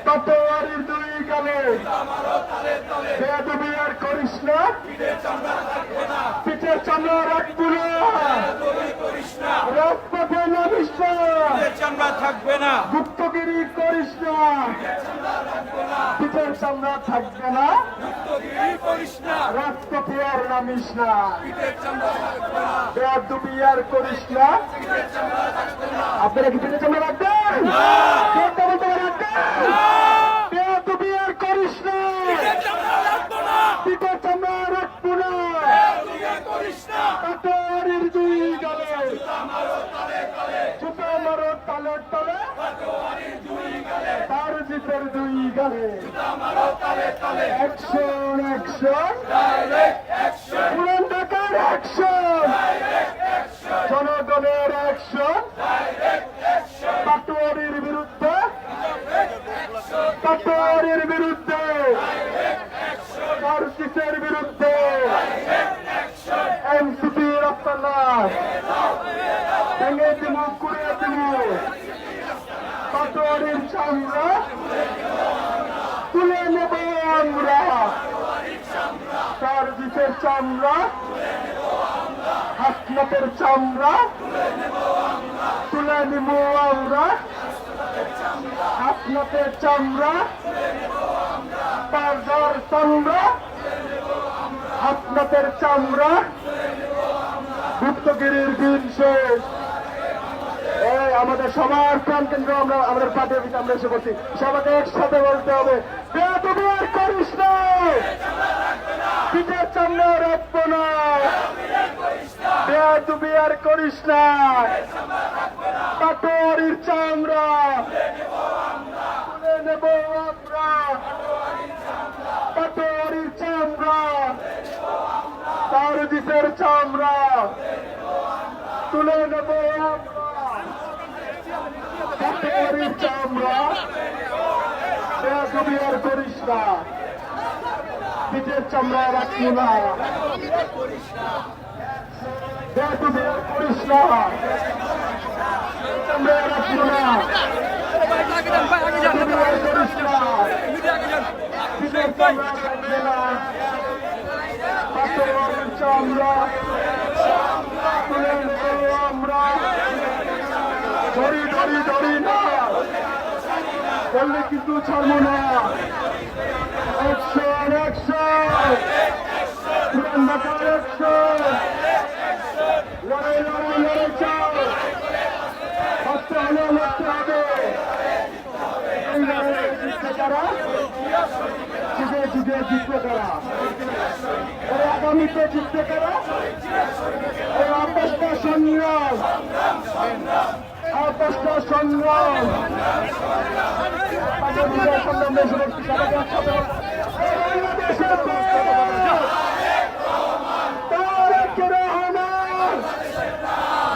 পাটোয়ারির দুই গালে, বেয়াদবি আর করিস না, পিঠের চামড়া রাখবো না, রাজপথে নামিস না, চামড়া থাকবে না, গুপ্তগিরি করিস না, পিঠের চামড়া থাকবে না, করিস না, রাজপথে আর নামিস না, চামড়া থাকবে না, বেয়াদবি আর করিস না। আপনারা কি পিঠের চামড়া রাখবেন? কথা বলতে রাখবেন? বেয়াদবি আর করিস না, পিঠের চামড়া রাখবো না, পাটোয়ারির দুই গালে, জুতা মারো তালে তালে, তারজিসের দুই গালে, অ্যাকশন অ্যাকশন, পুরান ঢাকার অ্যাকশন, জনগণের অ্যাকশন, পাটোয়ারির বিরুদ্ধে, পাটোয়ারির বিরুদ্ধে, তারজিসের বিরুদ্ধে, এনসিপি রাস্তাঘাট ভেঙে দিব, কুড়িয়ে দিব, পাটোয়ারির চামড়া তুলে নেব আমরা, তারজিসের চামড়া, হাসনাতের চামড়া তুলে নিব আমরা, হাসনাতের চামড়া, তারজার চামড়া, হাসনাতের চামড়া, ভুক্তগিরির দিন শেষ। আমাদের সবার প্রাণ কেন্দ্র আমরা আমাদের পার্টি অফিসে আমরা এসে করছি, সবাইকে একসাথে বলতে হবে, বেয়াদবি আর করিস না, পিঠের চামড়া রাখবো না, বেয়াদবি আর করিস না, পাটোয়ারির চামড়া তুলে নেব আমরা, পাটোয়ারির চামড়া, তারজিসের চামড়া তুলে নেব আমরা, পাটোয়ারির চামড়া, বেয়াদবি আর করিস না, পিঠের চামড়া রাখবো না, বেয়াদবি আর করিস না, চামড়া রাখবো না, বেয়াদবি আর করিস না, পিঠের চামড়া রাখবে না, পাটোয়ারির চামড়া তুলে নেব আমরা, ধরি ধরি ধরি না বললে কিন্তু ছাড়বো না, অ্যাকশন অ্যাকশন, পুরান ঢাকার অ্যাকশন, লড়াই লড়াই লড়াই চাও, বাঁচতে হলে লড়তে হবে, এই লড়াইয়ে জিতবে কারা, যুগে যুগে জিতবে কারা, এই আগামীতে জিতবে কারা, এই আপসটা সংগ্রাম, আপসটা সংগ্রাম, বাংলাদেশের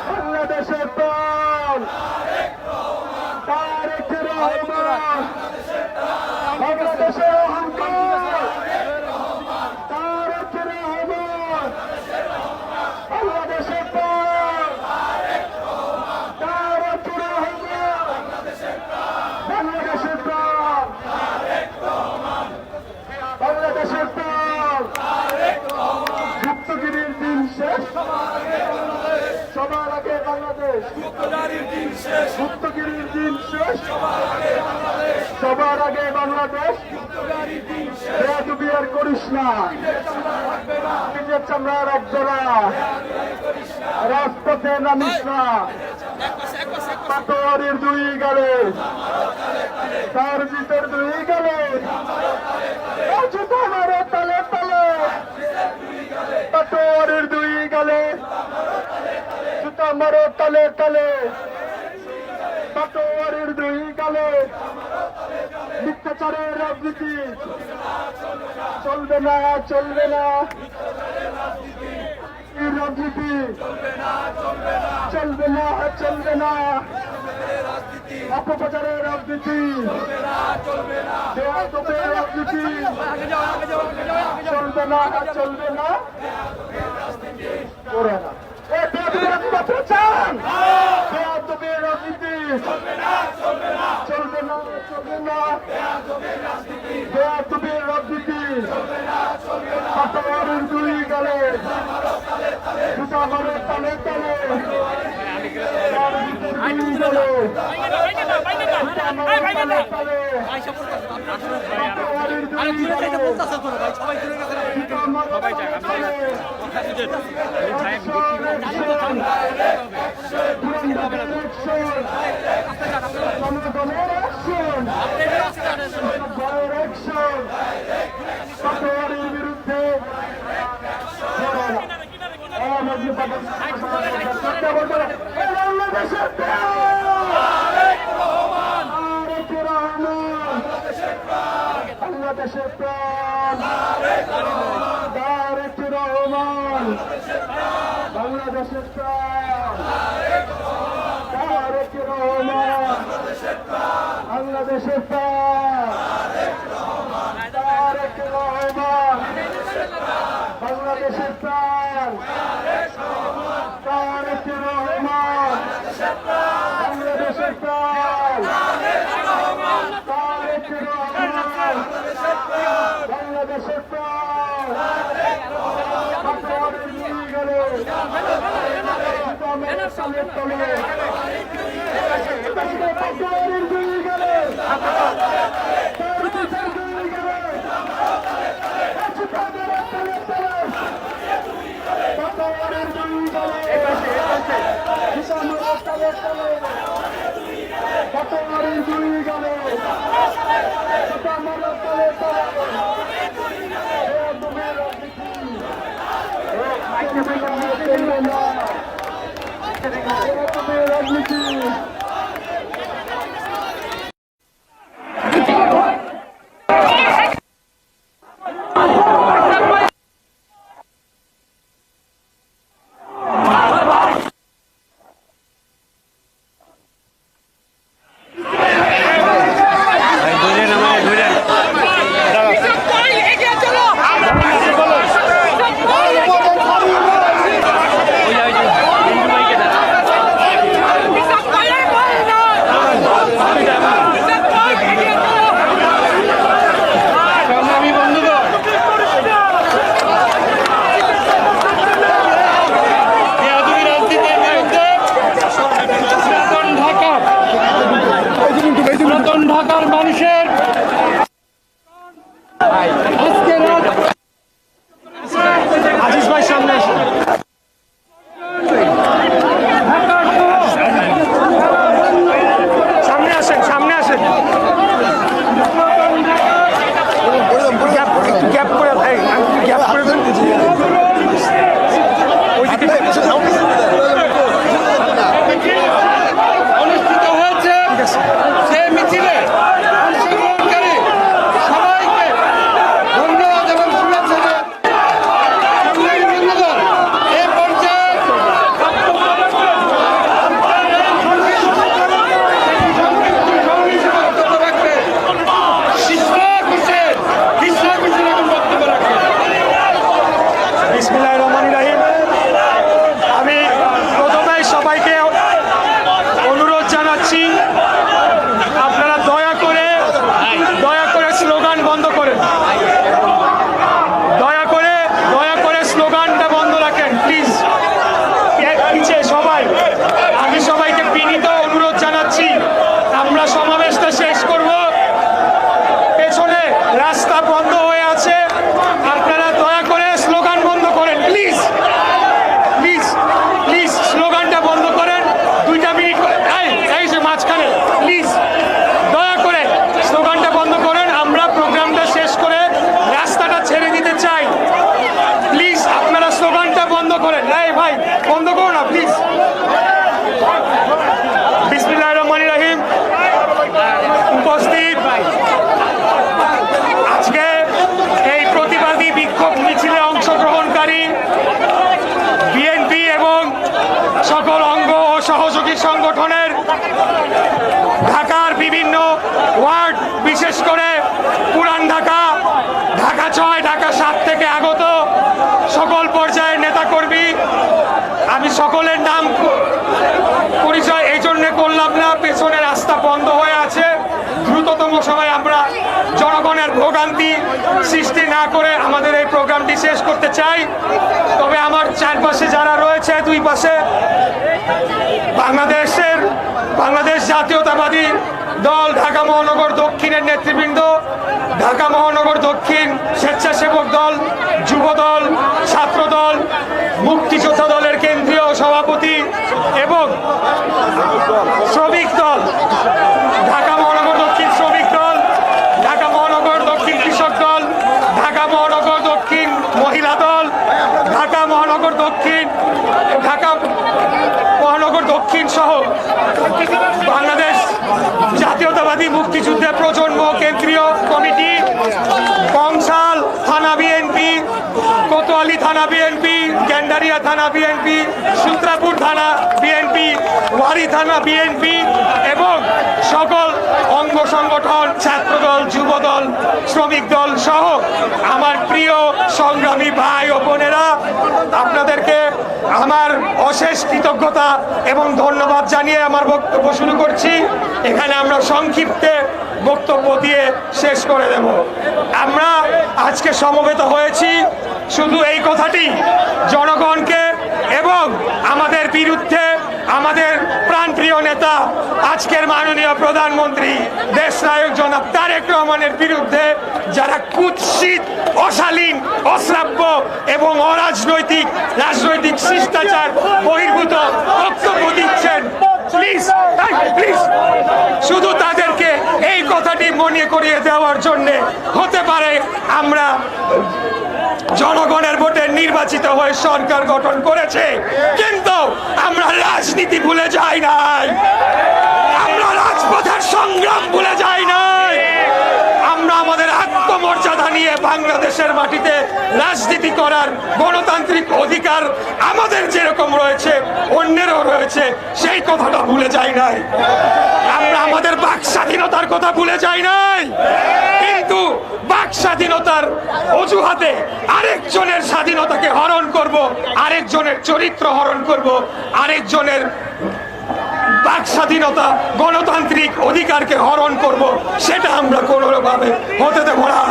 বাংলাদেশের দল, তারেক রহমান, বাংলাদেশের অহংকার, তারেক রহমান, বাংলাদেশের দল, তারেক রহমান, বাংলাদেশের দল, বাংলাদেশের মুক্তগিরির দিন শেষ, সবার আগে বাংলাদেশ, বেয়াদবি আর করিস না, নিজের চামড়া রাখবে না, রাজপথে নামিস না, পাটোয়ারির দুই গেলে, তার জিতের দুই গেলে, জুতো মারো তালে তালে, পাটোয়ারির দুই গেলে, জুতো মারো তালে তালে, পাটোয়ারির দুই গেলে, মিথ্যাচারের রাজনীতি চলবে না, চলবে না, এই রাজনীতি চলবে না, চলবে না, অপপ্রচারের রাজনীতি, বেয়াদবের রাজনীতি চলবে না, চলবে না, করে না। বেয়াদবের রাজনীতি বাঁচতে চান? বেয়াদবের রাজনীতি চলবে না, চলবে না, চলবে না, বেয়াদবের রাজনীতি পাটোয়ারির দুই গেলে, জুতা মারো তালে তালে, তার ভিতর দুই গেলে, জুতা মারো তালে তালে, পাটোয়ারির দুই গেলে, জুতা মারো তালে তালে, পাটোয়ারির বিরুদ্ধে বাংলাদেশের প্রাণ তারেক রহমান, বাংলাদেশের প্রাণ তারেক রহমান, বাংলাদেশের প্রাণ তারেক রহমান, বাংলাদেশের প্রাণ তারেক রহমান, বাংলাদেশের প্রাণ তারেক রহমান, বাংলাদেশের প্রাণ পাটোয়ারির দুই গেলে, জুতা মেরে তলে তলে, পাটোয়ারির দুই গেলে, তার ভিতর দুই গেলে, জুতা মেরে তলে তলে, পাটোয়ারির দুই গেলে, জুতা মেরে তলে তলে, পাটোয়ারির দুই গেলে, জুতা মেরে তলে তলে, বেয়াদবের রাজনীতি চলবে না, বেয়াদবের রাজনীতি ঢাকার মানুষের আজকে আজিজ ভাই সামনে আসুন। সামনে আসেন, সামনে আসেন, গ্যাপ করে ভাই, গ্যাপ করে দেন। অনুষ্ঠিত হয়েছে সে মিছিলে অংশগ্রহণকারী সবাইকে ধন্যবাদ এবং শুভেচ্ছা বন্ধুগণ। এই পর্যায়ে বক্তব্য রাখবে কৃষ্ণা হোসেন এখন বক্তব্য রাখবে। বিসমিল্লাহির রহমানির রহিম। আমি প্রথমেই সবাইকে অনুরোধ জানাচ্ছি, আপনারা দয়া করে স্লোগান বন্ধ করেন, দয়া করে স্লোগানটা বন্ধ রাখেন প্লিজ। সবাই, আমি সবাইকে বিনীত অনুরোধ জানাচ্ছি সকল অঙ্গ ও সহযোগী সংগঠনের ঢাকার বিভিন্ন ওয়ার্ড, বিশেষ করে পুরান ঢাকা, ঢাকা 6, ঢাকা 7 থেকে আগত সকল পর্যায়ের নেতাকর্মী, আমি সকলের নাম পরিচয় এই জন্য করলাম না, পেছনে রাস্তা বন্ধ হয়ে আছে। দ্রুততম সময় আমরা জনগণের ভোগান্তি সৃষ্টি না করে আমাদের এই প্রোগ্রামটি শেষ করতে চাই। তবে আমার চারপাশে যারা রয়েছে, দুই পাশে বাংলাদেশ জাতীয়তাবাদী দল ঢাকা মহানগর দক্ষিণের নেতৃবৃন্দ, ঢাকা মহানগর দক্ষিণ স্বেচ্ছাসেবক দল, যুব দল, ছাত্র দল, মুক্তিযোদ্ধা দলের কেন্দ্রীয় সভাপতি এবং শ্রমিক দল, ঢাকা মহানগর দক্ষিণ শ্রমিক দল, ঢাকা মহানগর দক্ষিণ কৃষক দল, ঢাকা মহানগর দক্ষিণ মহিলা দল, ঢাকা মহানগর দক্ষিণ সহ বাংলাদেশ জাতীয়তাবাদী মুক্তিযুদ্ধের প্রজন্ম কেন্দ্রীয় কমিটি, কংসাল থানা বিএনপি, কোতোয়ালি থানা বিএনপি, গেন্ডারিয়া থানা বিএনপি, সূত্রাপুর থানা বিএনপি, ওয়ারি থানা বিএনপি এবং সকল অঙ্গ সংগঠন, ছাত্রদল, যুবদল, শ্রমিক দল সহ আমার প্রিয় সংগ্রামী ভাই ও বোনেরা, আপনাদেরকে আমার অশেষ কৃতজ্ঞতা এবং ধন্যবাদ জানিয়ে আমার বক্তব্য শুরু করছি। এখানে আমরা সংক্ষিপ্তে বক্তব্য দিয়ে শেষ করে দেব। আমরা আজকে সমবেত হয়েছি শুধু এই কথাটি জনগণকে এবং আমাদের বিরুদ্ধে আমাদের প্রাণপ্রিয় নেতা, আজকের মাননীয় প্রধানমন্ত্রী দেশনায়ক জনাব তারেক রহমানের বিরুদ্ধে যারা কুৎসিত, অশালীন, অশ্রাব্য এবং অরাজনৈতিক রাজনৈতিক শিষ্টাচার বহির্ভূত বক্তব্য দিচ্ছেন, প্লিজ শুধু তাদেরকে এই কথাটি মনে করিয়ে দেওয়ার জন্য হতে পারে আমরা জনগণের ভোটে নির্বাচিত হয়ে সরকার গঠন করেছে, কিন্তু আমরা রাজনীতি ভুলে যাই নাই, আমরা রাজপথের সংগ্রাম ভুলে যাই নাই, আমরা আমাদের আত্মমর্যাদা নিয়ে বাংলাদেশের মাটিতে রাজনীতি করার গণতান্ত্রিক অধিকার আমাদের যেরকম রয়েছে অন্যেরও রয়েছে, সেই কথাটা ভুলে যাই নাই। আমরা আমাদের বাক স্বাধীনতার কথা ভুলে যাই নাই, কিন্তু বাক স্বাধীনতার অজুহাতে আরেকজনের স্বাধীনতাকে হরণ করব, আরেকজনের চরিত্র হরণ করব, আরেকজনের বাক স্বাধীনতা, গণতান্ত্রিক অধিকারকে হরণ করব, সেটা আমরা কোনোভাবে হতে দেব না।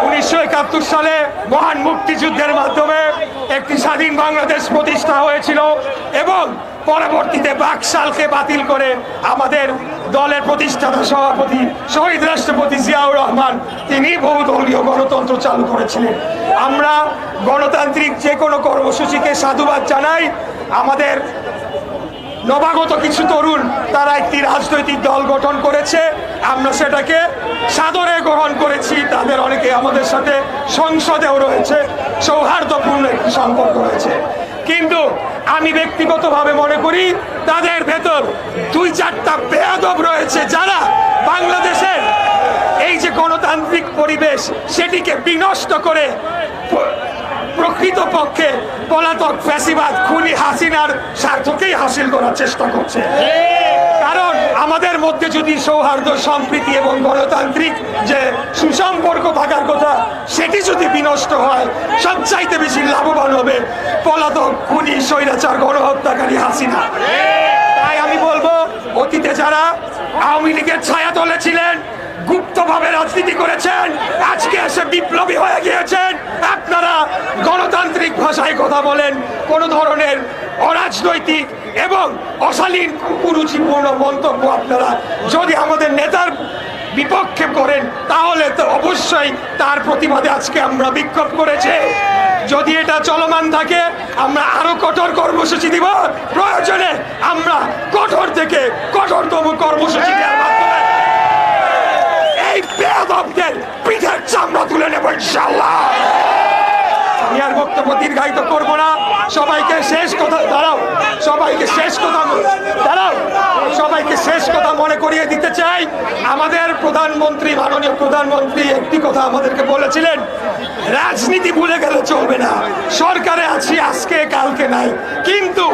1971 সালে মহান মুক্তিযুদ্ধের মাধ্যমে একটি স্বাধীন বাংলাদেশ প্রতিষ্ঠা হয়েছিল এবং পরবর্তীতে বাকশালকে বাতিল করে আমাদের দলের প্রতিষ্ঠাতা সভাপতি শহীদ রাষ্ট্রপতি জিয়াউর রহমান তিনি বহুদলীয় গণতন্ত্র চালু করেছিলেন। আমরা গণতান্ত্রিক যে কোনো কর্মসূচিকে সাধুবাদ জানাই। আমাদের নবাগত কিছু তরুণ তারা একটি রাজনৈতিক দল গঠন করেছে, আমরা সেটাকে সাদরে গ্রহণ করেছি। তাদের অনেকে আমাদের সাথে সংসদেও রয়েছে, সৌহার্দ্যপূর্ণ একটি সম্পর্ক রয়েছে, কিন্তু আমি ব্যক্তিগতভাবে মনে করি তাদের ভেতর 2-4টা বেয়াদব রয়েছে যারা বাংলাদেশের এই যে গণতান্ত্রিক পরিবেশ সেটিকে বিনষ্ট করে প্রকৃতপক্ষে পলাতক ফ্যাসিবাদ খুনি হাসিনার স্বার্থকেই হাসিল করার চেষ্টা করছে। কারণ আমাদের মধ্যে যদি সৌহার্দ্য, সম্প্রীতি এবং গণতান্ত্রিক যে সুসম্পর্ক থাকার কথা সেটি যদি বিনষ্ট হয়, সবচাইতে বেশি লাভবান হবে পলাতক খুনি স্বৈরাচার গণহত্যাকারী হাসিনা। তাই আমি বলবো, অতীতে যারা আওয়ামী লীগের ছায়াতলে ছিলেন, গুপ্তভাবে রাজনীতি করেছেন, আজকে এসে বিপ্লবী হয়ে গিয়েছেন, আপনারা গণতান্ত্রিক ভাষায় কথা বলেন, কোন ধরনের অরাজনৈতিক এবং অশালীন কুরুচিপূর্ণ মন্তব্য আপনারা যদি আমাদের নেতার বিপক্ষে করেন তাহলে তো অবশ্যই তার প্রতিবাদে আজকে আমরা বিক্ষোভ করেছি। যদি এটা চলমান থাকে আমরা আরো কঠোর কর্মসূচি দিব, প্রয়োজনে আমরা কঠোর থেকে কঠোরতম কর্মসূচি দেওয়ার মাধ্যমে এই বেয়াদবদের পিঠের চামড়া তুলে নেব ইনশাআল্লাহ। আমি আর বক্তব্য দীর্ঘায়িত করবো না। সবাইকে শেষ কথা দাঁড়াও সবাইকে শেষ কথা দাঁড়াও সবাইকে শেষ কথা মনে করিয়ে দিতে চাই। আমাদের প্রধানমন্ত্রী মাননীয় প্রধানমন্ত্রী একটি কথা আমাদেরকে বলেছিলেন, রাজনীতি ভুলে গেলে চলবে না। সরকারে আছি আজকে কালকে নাই, কিন্তু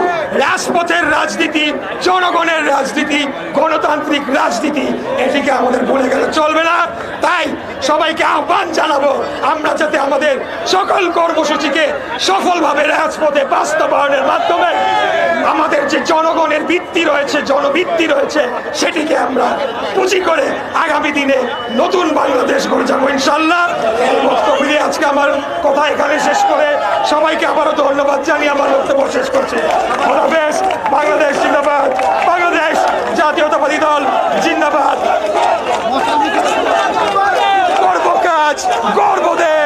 রাজপথের রাজনীতি, জনগণের রাজনীতি, গণতান্ত্রিক রাজনীতি, এটিকে আমাদের ভুলে গেলে চলবে না। তাই সবাইকে আহ্বান জানাবো আমরা যাতে আমাদের সকল কর্মসূচিকে সফলভাবে রাজপথে বাস্তবায়নের মাধ্যমে আমাদের যে জনগণের ভিত্তি রয়েছে, জনভিত্তি রয়েছে, সেটিকে আমরা পুঁজি করে আগামী দিনে নতুন বাংলাদেশ গড়ে যাবো ইনশাল্লাহ। এই বক্তব্য দিয়ে আজকে আমার কথা এখানে শেষ করে সবাইকে আবারও ধন্যবাদ জানিয়ে আমার বক্তব্য শেষ করছি। বাংলাদেশ বাংলাদেশ জিন্দাবাদ, বাংলাদেশ জাতীয়তাবাদী দল জিন্দাবাদ। গর্ব কাজ, গর্ব দেশ।